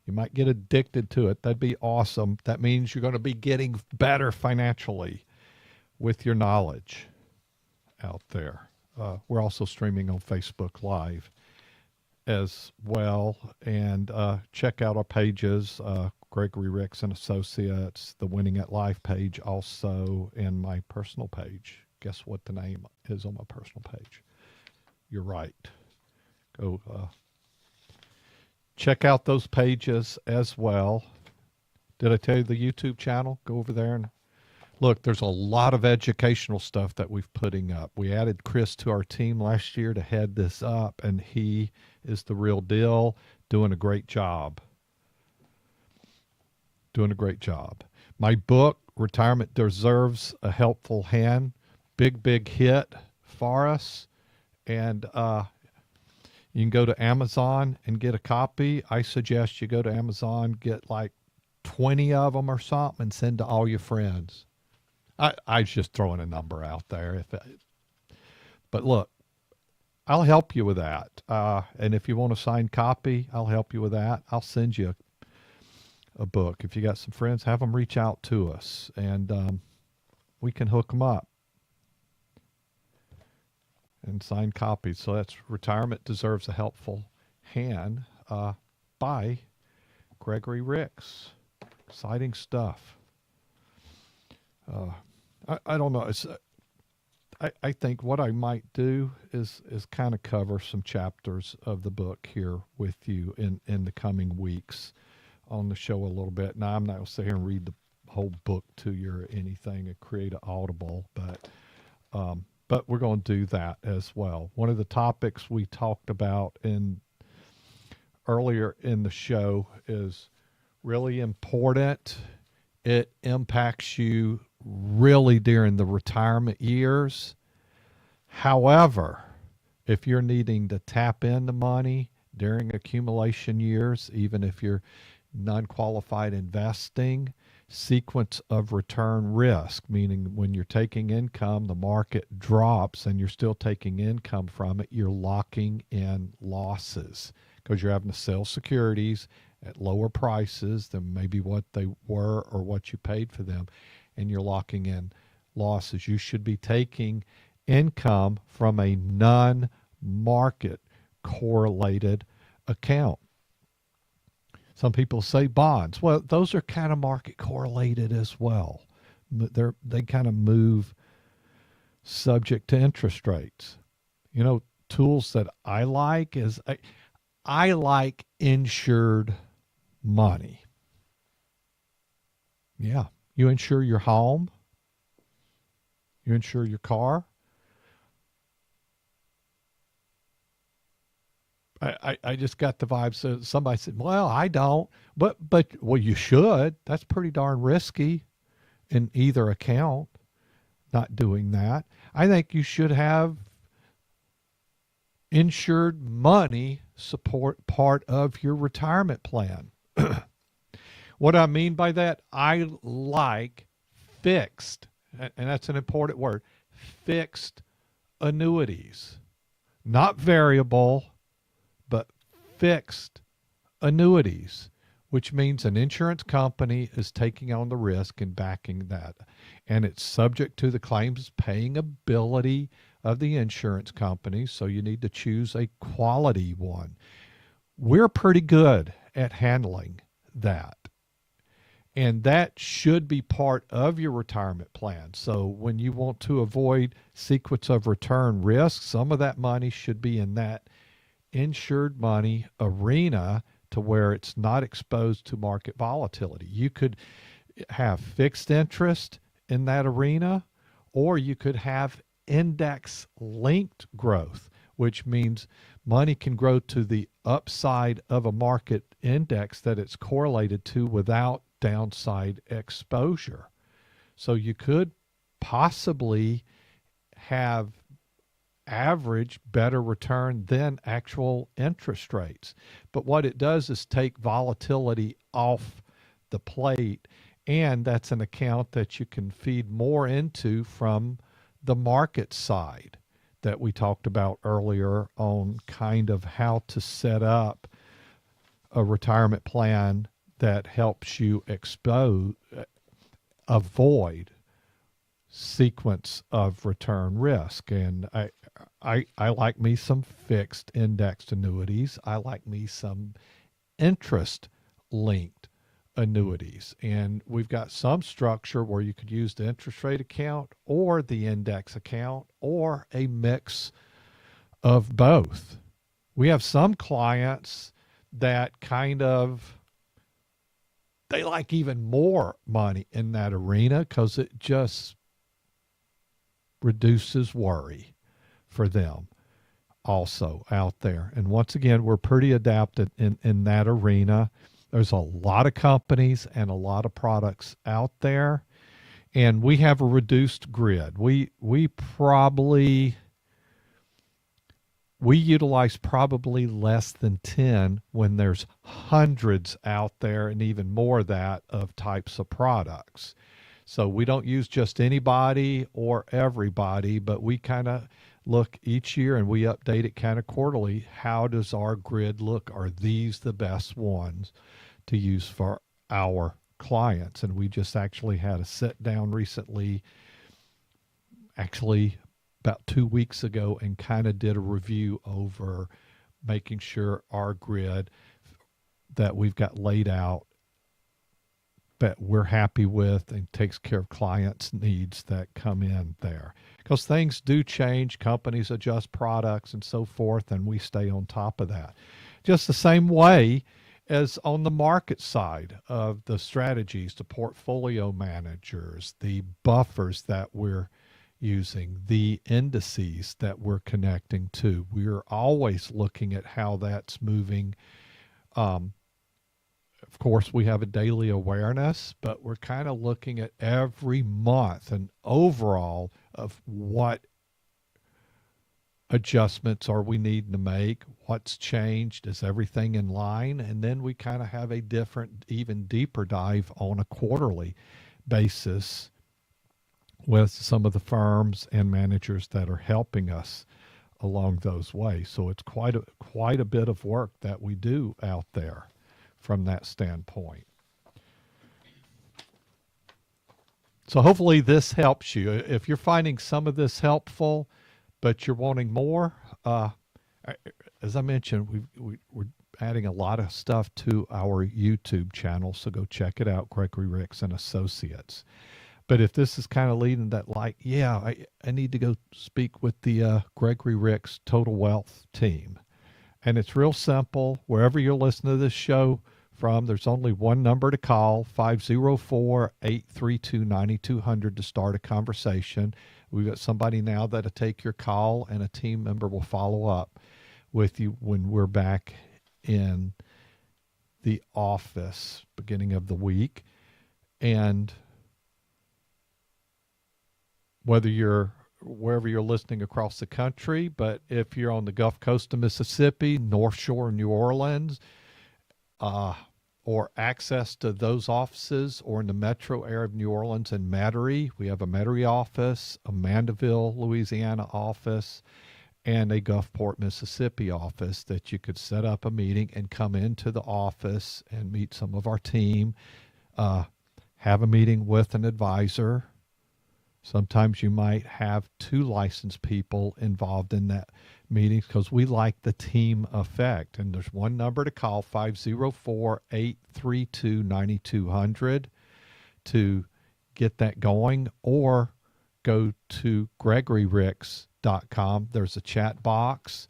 You might get addicted to it. That'd be awesome. That means you're going to be getting better financially with your knowledge out there. We're also streaming on Facebook Live as well. And check out our pages, Gregory Ricks and Associates, the Winning at Life page also, and my personal page. Guess what the name is on my personal page? You're right. Go check out those pages as well. Did I tell you the YouTube channel? Go over there and look. There's a lot of educational stuff that we've putting up. We added Chris to our team last year to head this up, and he is the real deal, doing a great job. Doing a great job. My book, Retirement Deserves a Helpful Hand, big hit for us. And you can go to Amazon and get a copy. I suggest you go to Amazon, get like 20 of them or something, and send to all your friends. I was just throwing a number out there. But look, I'll help you with that. And if you want a signed copy, I'll help you with that. I'll send you a book. If you got some friends, have them reach out to us, and we can hook them up and sign copies. So that's Retirement Deserves a Helpful Hand by Gregory Ricks. Exciting stuff. I don't know. It's I think what I might do is kind of cover some chapters of the book here with you in the coming weeks on the show a little bit. Now, I'm not going to sit here and read the whole book to you or anything and create an audible, but we're going to do that as well. One of the topics we talked about earlier in the show is really important. It impacts you really during the retirement years. However, if you're needing to tap into money during accumulation years, even if you're non-qualified investing, sequence of return risk, meaning when you're taking income, the market drops and you're still taking income from it, you're locking in losses because you're having to sell securities at lower prices than maybe what they were or what you paid for them, and you're locking in losses. You should be taking income from a non-market correlated account. Some people say bonds. Well, those are kind of market correlated as well. They kind of move subject to interest rates. You know, tools that I like is I like insured money. Yeah, you insure your home. You insure your car. I just got the vibe. So somebody said, well, I don't, but well, you should. That's pretty darn risky in either account, not doing that. I think you should have insured money support part of your retirement plan. What I mean by that, I like fixed, and that's an important word, fixed annuities, not variable, but fixed annuities, which means an insurance company is taking on the risk and backing that. And it's subject to the claims paying ability of the insurance company, so you need to choose a quality one. We're pretty good at handling that. And that should be part of your retirement plan. So when you want to avoid sequence of return risk, some of that money should be in that insured money arena to where it's not exposed to market volatility. You could have fixed interest in that arena, or you could have index linked growth, which means money can grow to the upside of a market index that it's correlated to without downside exposure. So you could possibly have average better return than actual interest rates. But what it does is take volatility off the plate, and that's an account that you can feed more into from the market side that we talked about earlier on kind of how to set up a retirement plan that helps you avoid sequence of return risk. And I like me some fixed indexed annuities. I like me some interest linked annuities. And we've got some structure where you could use the interest rate account or the index account or a mix of both. We have some clients that kind of, they like even more money in that arena because it just reduces worry for them also out there. And once again, we're pretty adapted in that arena. There's a lot of companies and a lot of products out there, and we have a reduced grid. We utilize probably less than 10 when there's hundreds out there and even more of that of types of products. So we don't use just anybody or everybody, but we kind of look each year and we update it kind of quarterly. How does our grid look? Are these the best ones to use for our clients? And we just actually had a sit down recently, actually about 2 weeks ago, and kind of did a review over making sure our grid that we've got laid out that we're happy with and takes care of clients' needs that come in there. Because things do change, companies adjust products and so forth, and we stay on top of that. Just the same way as on the market side of the strategies, the portfolio managers, the buffers that we're using, the indices that we're connecting to. We're always looking at how that's moving. Of course, we have a daily awareness, but we're kind of looking at every month and overall of what adjustments are we needing to make, what's changed, is everything in line, and then we kind of have a different, even deeper dive on a quarterly basis with some of the firms and managers that are helping us along those ways. So it's quite a bit of work that we do out there from that standpoint. So hopefully this helps you. If you're finding some of this helpful, but you're wanting more, as I mentioned, we're adding a lot of stuff to our YouTube channel, so go check it out, Gregory Ricks and Associates. But if this is kind of leading that, like, yeah, I need to go speak with the Gregory Ricks Total Wealth team. And it's real simple. Wherever you're listening to this show from, there's only one number to call, 504-832-9200 to start a conversation. We've got somebody now that'll take your call, and a team member will follow up with you when we're back in the office beginning of the week. And whether you're wherever you're listening across the country, but if you're on the Gulf Coast of Mississippi, North Shore, New Orleans, or access to those offices, or in the metro area of New Orleans and Metairie, we have a Metairie office, a Mandeville, Louisiana office, and a Gulfport, Mississippi office that you could set up a meeting and come into the office and meet some of our team, have a meeting with an advisor. Sometimes you might have 2 licensed people involved in that meeting because we like the team effect. And there's one number to call, 504-832-9200 to get that going, or go to GregoryRicks.com. There's a chat box,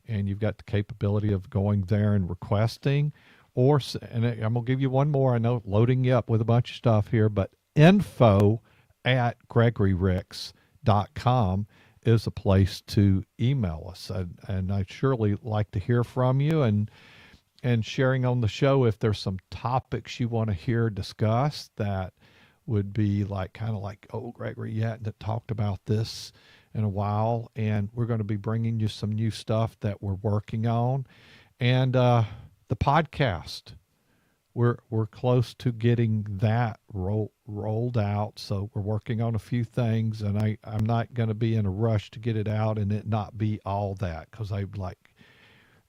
and you've got the capability of going there and requesting. And I'm going to give you one more. I know loading you up with a bunch of stuff here, but info@GregoryRicks.com is a place to email us. And I'd surely like to hear from you and sharing on the show if there's some topics you want to hear discussed that would be like kind of like, oh, Gregory, you hadn't talked about this in a while, and we're going to be bringing you some new stuff that we're working on. And the podcast, we're close to getting that rolled out. So we're working on a few things, and I'm not going to be in a rush to get it out and it not be all that, because I like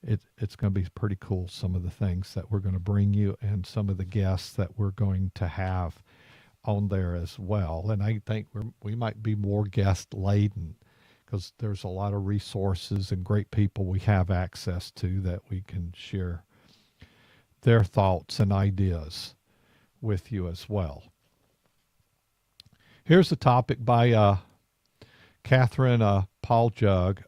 it's going to be pretty cool, some of the things that we're going to bring you and some of the guests that we're going to have on there as well. And I think we might be more guest laden, because there's a lot of resources and great people we have access to that we can share their thoughts and ideas with you as well. Here's a topic by Catherine Paul Jug.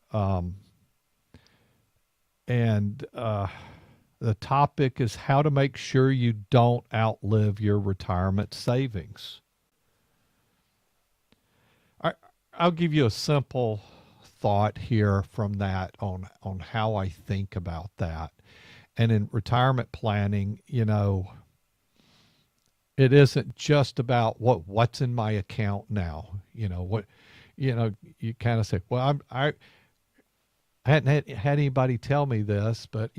And the topic is how to make sure you don't outlive your retirement savings. I'll give you a simple thought here from that on how I think about that. And in retirement planning, it isn't just about what's in my account now. You kind of say, well, I hadn't had anybody tell me this, but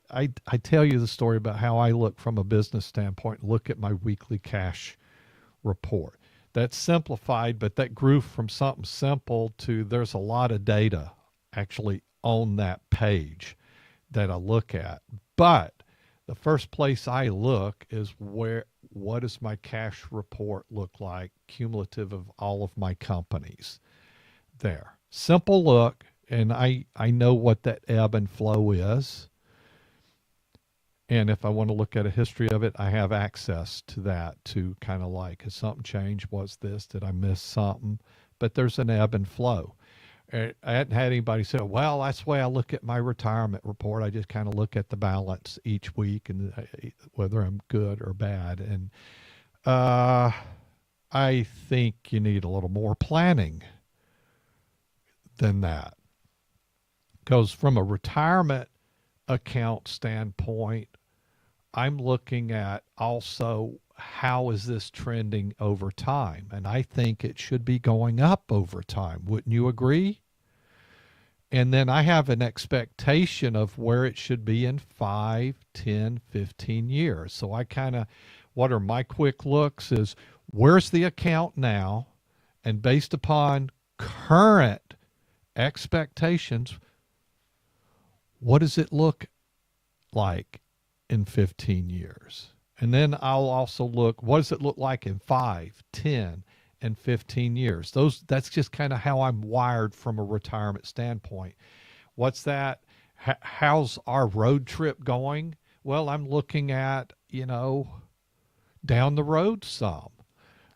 I tell you the story about how I look from a business standpoint, look at my weekly cash report. That's simplified, but that grew from something simple to there's a lot of data actually on that page that I look at. But the first place I look is what does my cash report look like, cumulative of all of my companies there. Simple look. And I know what that ebb and flow is. And if I want to look at a history of it, I have access to that to kind of like, has something changed? What's this? Did I miss something? But there's an ebb and flow. I hadn't had anybody say, well, that's the way I look at my retirement report. I just kind of look at the balance each week and whether I'm good or bad. And I think you need a little more planning than that. Because from a retirement account standpoint, I'm looking at also how is this trending over time? And I think it should be going up over time. Wouldn't you agree? And then I have an expectation of where it should be in 5, 10, 15 years. So I what are my quick looks is where's the account now? And based upon current expectations, what does it look like in 15 years? And then I'll also look, what does it look like in 5, 10, and 15 years? That's just kind of how I'm wired from a retirement standpoint. What's that? How's our road trip going? Well, I'm looking at, down the road some.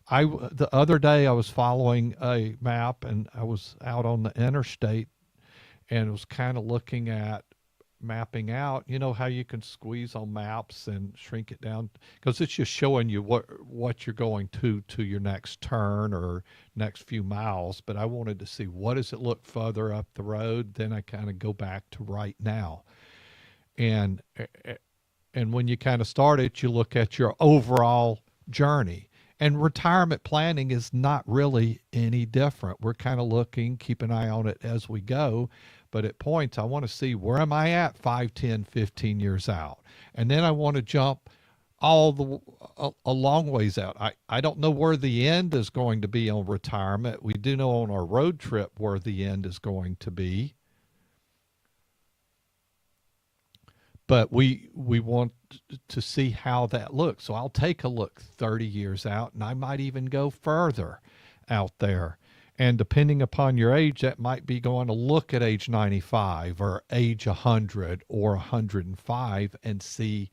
The other day I was following a map and I was out on the interstate and was kind of looking at mapping out, how you can squeeze on maps and shrink it down, because it's just showing you what you're going to your next turn or next few miles. But I wanted to see what does it look further up the road. Then I kind of go back to right now. And when you kind of start it, you look at your overall journey. And retirement planning is not really any different. We're kind of looking, keep an eye on it as we go. But at points, I want to see where am I at 5, 10, 15 years out. And then I want to jump a long ways out. I don't know where the end is going to be on retirement. We do know on our road trip where the end is going to be. But we want to see how that looks. So I'll take a look 30 years out, and I might even go further out there. And depending upon your age, that might be going to look at age 95 or age 100 or 105 and see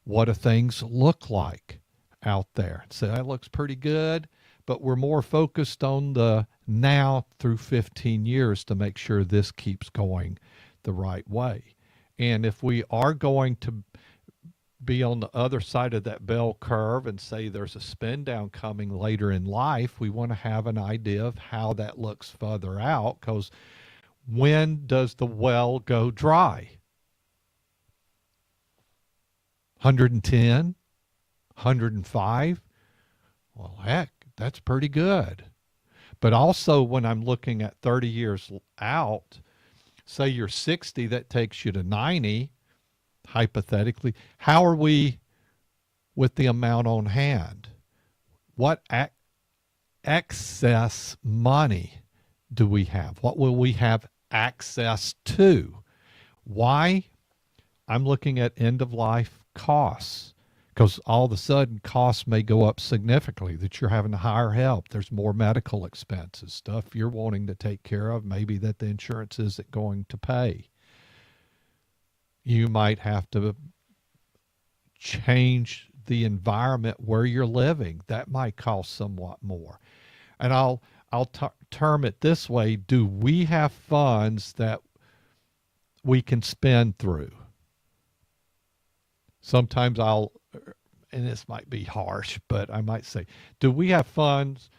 what do things look like out there. So that looks pretty good, but we're more focused on the now through 15 years to make sure this keeps going the right way. And if we are going to be on the other side of that bell curve and say there's a spin down coming later in life, we want to have an idea of how that looks further out, because when does the well go dry? 110, 105? Well, heck, that's pretty good. But also when I'm looking at 30 years out, say you're 60, that takes you to 90, hypothetically. How are we with the amount on hand? What excess money do we have? What will we have access to? Why? I'm looking at end-of-life costs, because all of a sudden costs may go up significantly, that you're having to hire help. There's more medical expenses, stuff you're wanting to take care of, maybe that the insurance isn't going to pay. You might have to change the environment where you're living. That might cost somewhat more. And I'll term it this way: do we have funds that we can spend through? Sometimes and this might be harsh, but I might say, do we have funds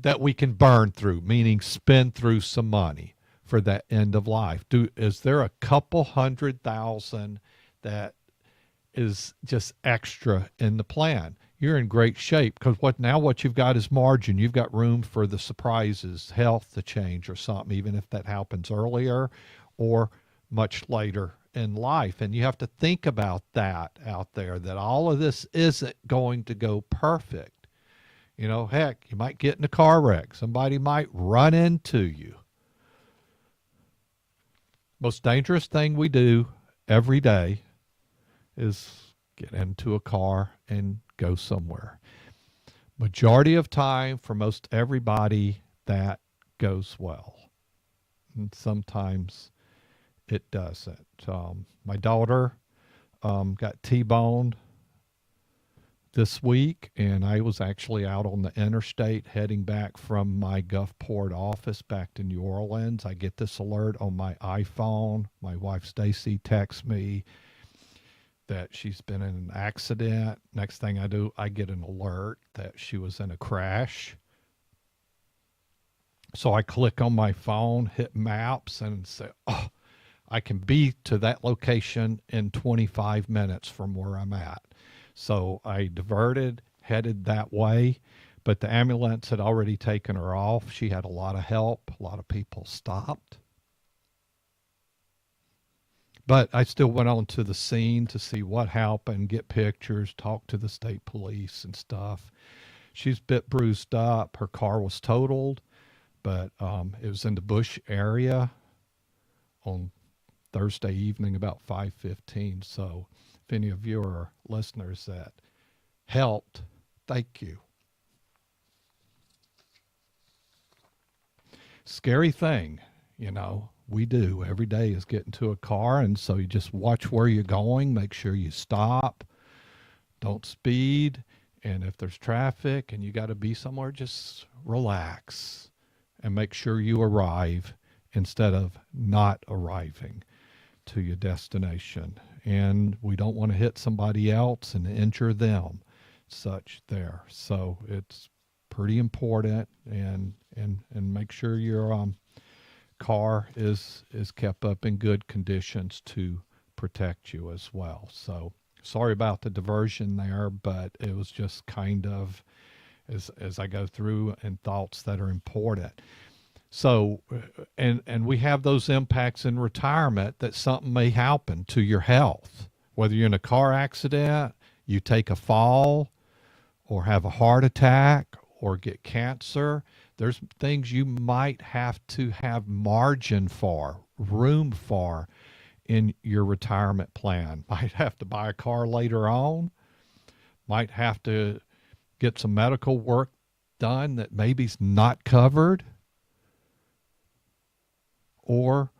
that we can burn through, meaning spend through some money for that end of life? Is there a couple $100,000 that is just extra in the plan? You're in great shape, because what you've got is margin. You've got room for the surprises, health to change or something, even if that happens earlier or much later in life. And you have to think about that out there, that all of this isn't going to go perfect. Heck, you might get in a car wreck. Somebody might run into you. Most dangerous thing we do every day is get into a car and go somewhere. Majority of time, for most everybody, that goes well. And sometimes it doesn't. My daughter got T-boned this week, and I was actually out on the interstate heading back from my Gulfport office back to New Orleans. I get this alert on my iPhone. My wife Stacy texts me that she's been in an accident. Next thing I do, I get an alert that she was in a crash. So I click on my phone, hit maps, and say, oh, I can be to that location in 25 minutes from where I'm at. So I diverted, headed that way, but the ambulance had already taken her off. She had a lot of help. A lot of people stopped. But I still went on to the scene to see what happened, get pictures, talk to the state police and stuff. She's a bit bruised up. Her car was totaled, but it was in the Bush area on Thursday evening about 5:15. So if any of you are listeners that helped, thank you. Scary thing, we do every day is get into a car, and so you just watch where you're going, make sure you stop, don't speed, and if there's traffic and you got to be somewhere, just relax and make sure you arrive instead of not arriving to your destination. And we don't want to hit somebody else and injure them, such there. So it's pretty important, and make sure your car is kept up in good conditions to protect you as well. So sorry about the diversion there, but it was just kind of as I go through and thoughts that are important. So, and we have those impacts in retirement, that something may happen to your health, whether you're in a car accident, you take a fall, or have a heart attack, or get cancer. There's things you might have to have margin for, room for in your retirement plan. Might have to buy a car later on, might have to get some medical work done that maybe's not covered, or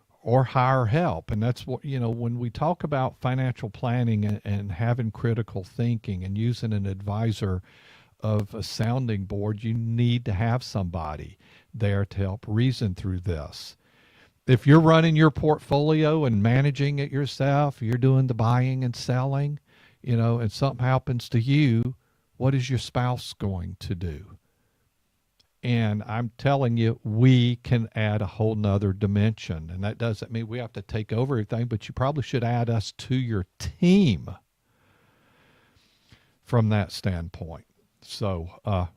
hire help. And that's what, when we talk about financial planning and having critical thinking and using an advisor of a sounding board, you need to have somebody there to help reason through this. If you're running your portfolio and managing it yourself, you're doing the buying and selling, and something happens to you, what is your spouse going to do? And I'm telling you, we can add a whole nother dimension. And that doesn't mean we have to take over everything, but you probably should add us to your team from that standpoint. So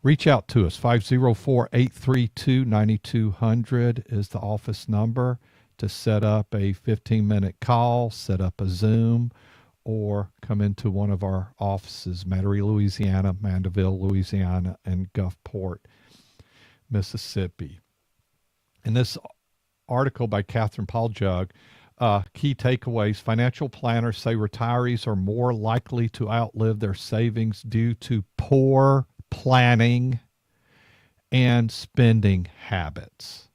reach out to us. 504-832-9200 is the office number to set up a 15-minute call, set up a Zoom, or come into one of our offices, Metairie, Louisiana, Mandeville, Louisiana, and Gulfport, Mississippi. In this article by Catherine Paljug, key takeaways: financial planners say retirees are more likely to outlive their savings due to poor planning and spending habits.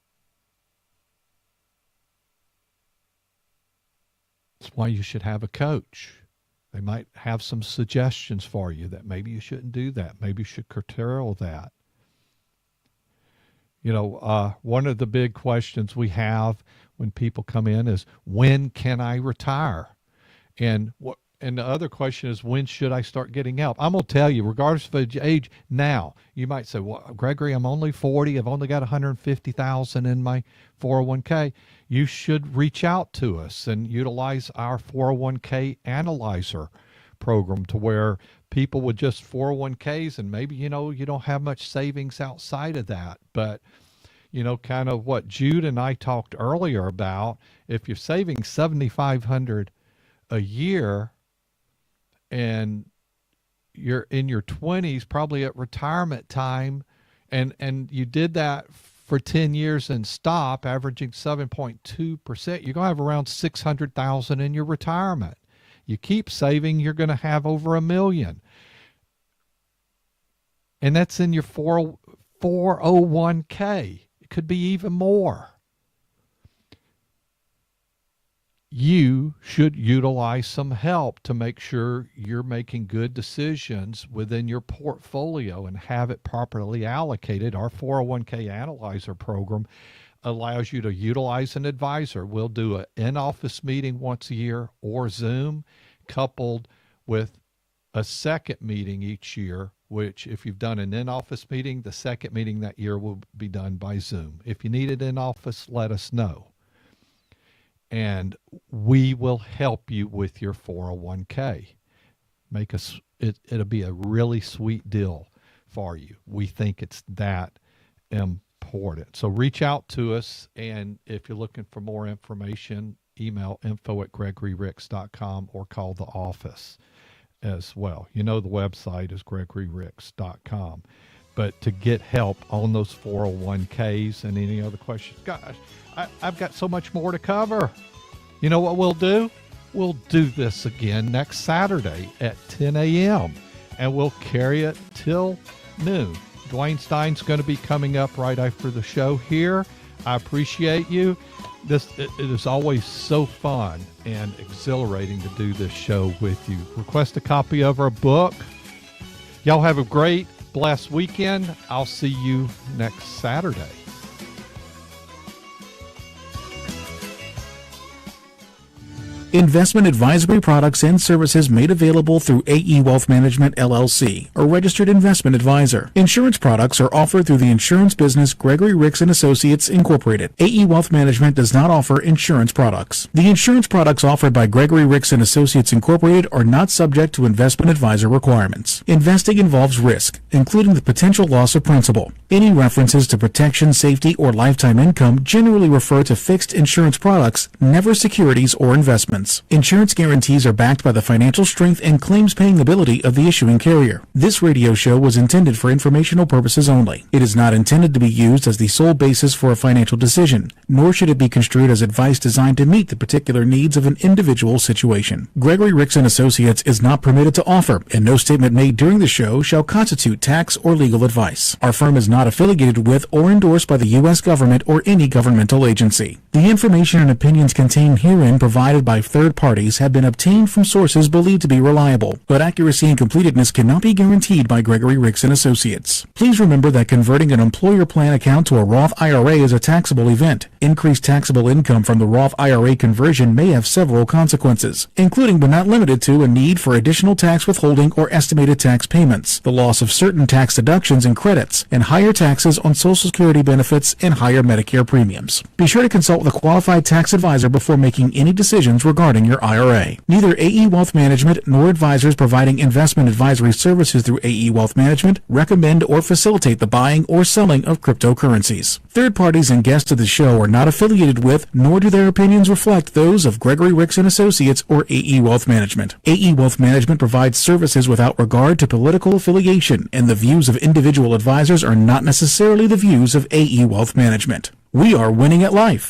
That's why you should have a coach. They might have some suggestions for you that maybe you shouldn't do that. Maybe you should curtail that. You know, one of the big questions we have when people come in is, when can I retire? And the other question is, when should I start getting help? I'm going to tell you, regardless of age, now. You might say, well, Gregory, I'm only 40. I've only got $150,000 in my 401k. You should reach out to us and utilize our 401k analyzer program, to where people with just 401ks, and maybe, you know, you don't have much savings outside of that, but you know, kind of what Jude and I talked earlier about, if you're saving $7,500 a year and you're in your 20s, probably at retirement time, and you did that for 10 years and stop, averaging 7.2%, you're going to have around $600,000 in your retirement. You keep saving, you're going to have over $1 million. And that's in your 401k. It could be even more. You should utilize some help to make sure you're making good decisions within your portfolio and have it properly allocated. Our 401k analyzer program allows you to utilize an advisor. We'll do an in-office meeting once a year or Zoom, coupled with a second meeting each year, which if you've done an in-office meeting, the second meeting that year will be done by Zoom. If you need it in office, let us know. And we will help you with your 401k. It'll be a really sweet deal for you. We think it's that important. So reach out to us, and if you're looking for more information, email info@gregoryricks.com or call the office as well. You know, the website is gregoryricks.com. But to get help on those 401ks and any other questions, gosh, I've got so much more to cover. You know what we'll do? We'll do this again next Saturday at 10 a.m. and we'll carry it till noon. Dwayne Stein's going to be coming up right after the show here. I appreciate you. It is always so fun and exhilarating to do this show with you. Request a copy of our book. Y'all have a great, blessed weekend. I'll see you next Saturday. Investment advisory products and services made available through AE Wealth Management, LLC, a registered investment advisor. Insurance products are offered through the insurance business Gregory Ricks & Associates, Incorporated. AE Wealth Management does not offer insurance products. The insurance products offered by Gregory Ricks & Associates, Incorporated are not subject to investment advisor requirements. Investing involves risk, including the potential loss of principal. Any references to protection, safety, or lifetime income generally refer to fixed insurance products, never securities or investments. Insurance guarantees are backed by the financial strength and claims-paying ability of the issuing carrier. This radio show was intended for informational purposes only. It is not intended to be used as the sole basis for a financial decision, nor should it be construed as advice designed to meet the particular needs of an individual situation. Gregory Ricks & Associates is not permitted to offer, and no statement made during the show shall constitute tax or legal advice. Our firm is not affiliated with or endorsed by the U.S. government or any governmental agency. The information and opinions contained herein provided by third parties have been obtained from sources believed to be reliable, but accuracy and completeness cannot be guaranteed by Gregory Ricks & Associates. Please remember that converting an employer plan account to a Roth IRA is a taxable event. Increased taxable income from the Roth IRA conversion may have several consequences, including but not limited to a need for additional tax withholding or estimated tax payments, the loss of certain certain tax deductions and credits, and higher taxes on Social Security benefits and higher Medicare premiums. Be sure to consult with a qualified tax advisor before making any decisions regarding your IRA. Neither AE Wealth Management nor advisors providing investment advisory services through AE Wealth Management recommend or facilitate the buying or selling of cryptocurrencies. Third parties and guests of the show are not affiliated with, nor do their opinions reflect those of Gregory Ricks & Associates or AE Wealth Management. AE Wealth Management provides services without regard to political affiliation, and the views of individual advisors are not necessarily the views of AE Wealth Management. We are winning at life.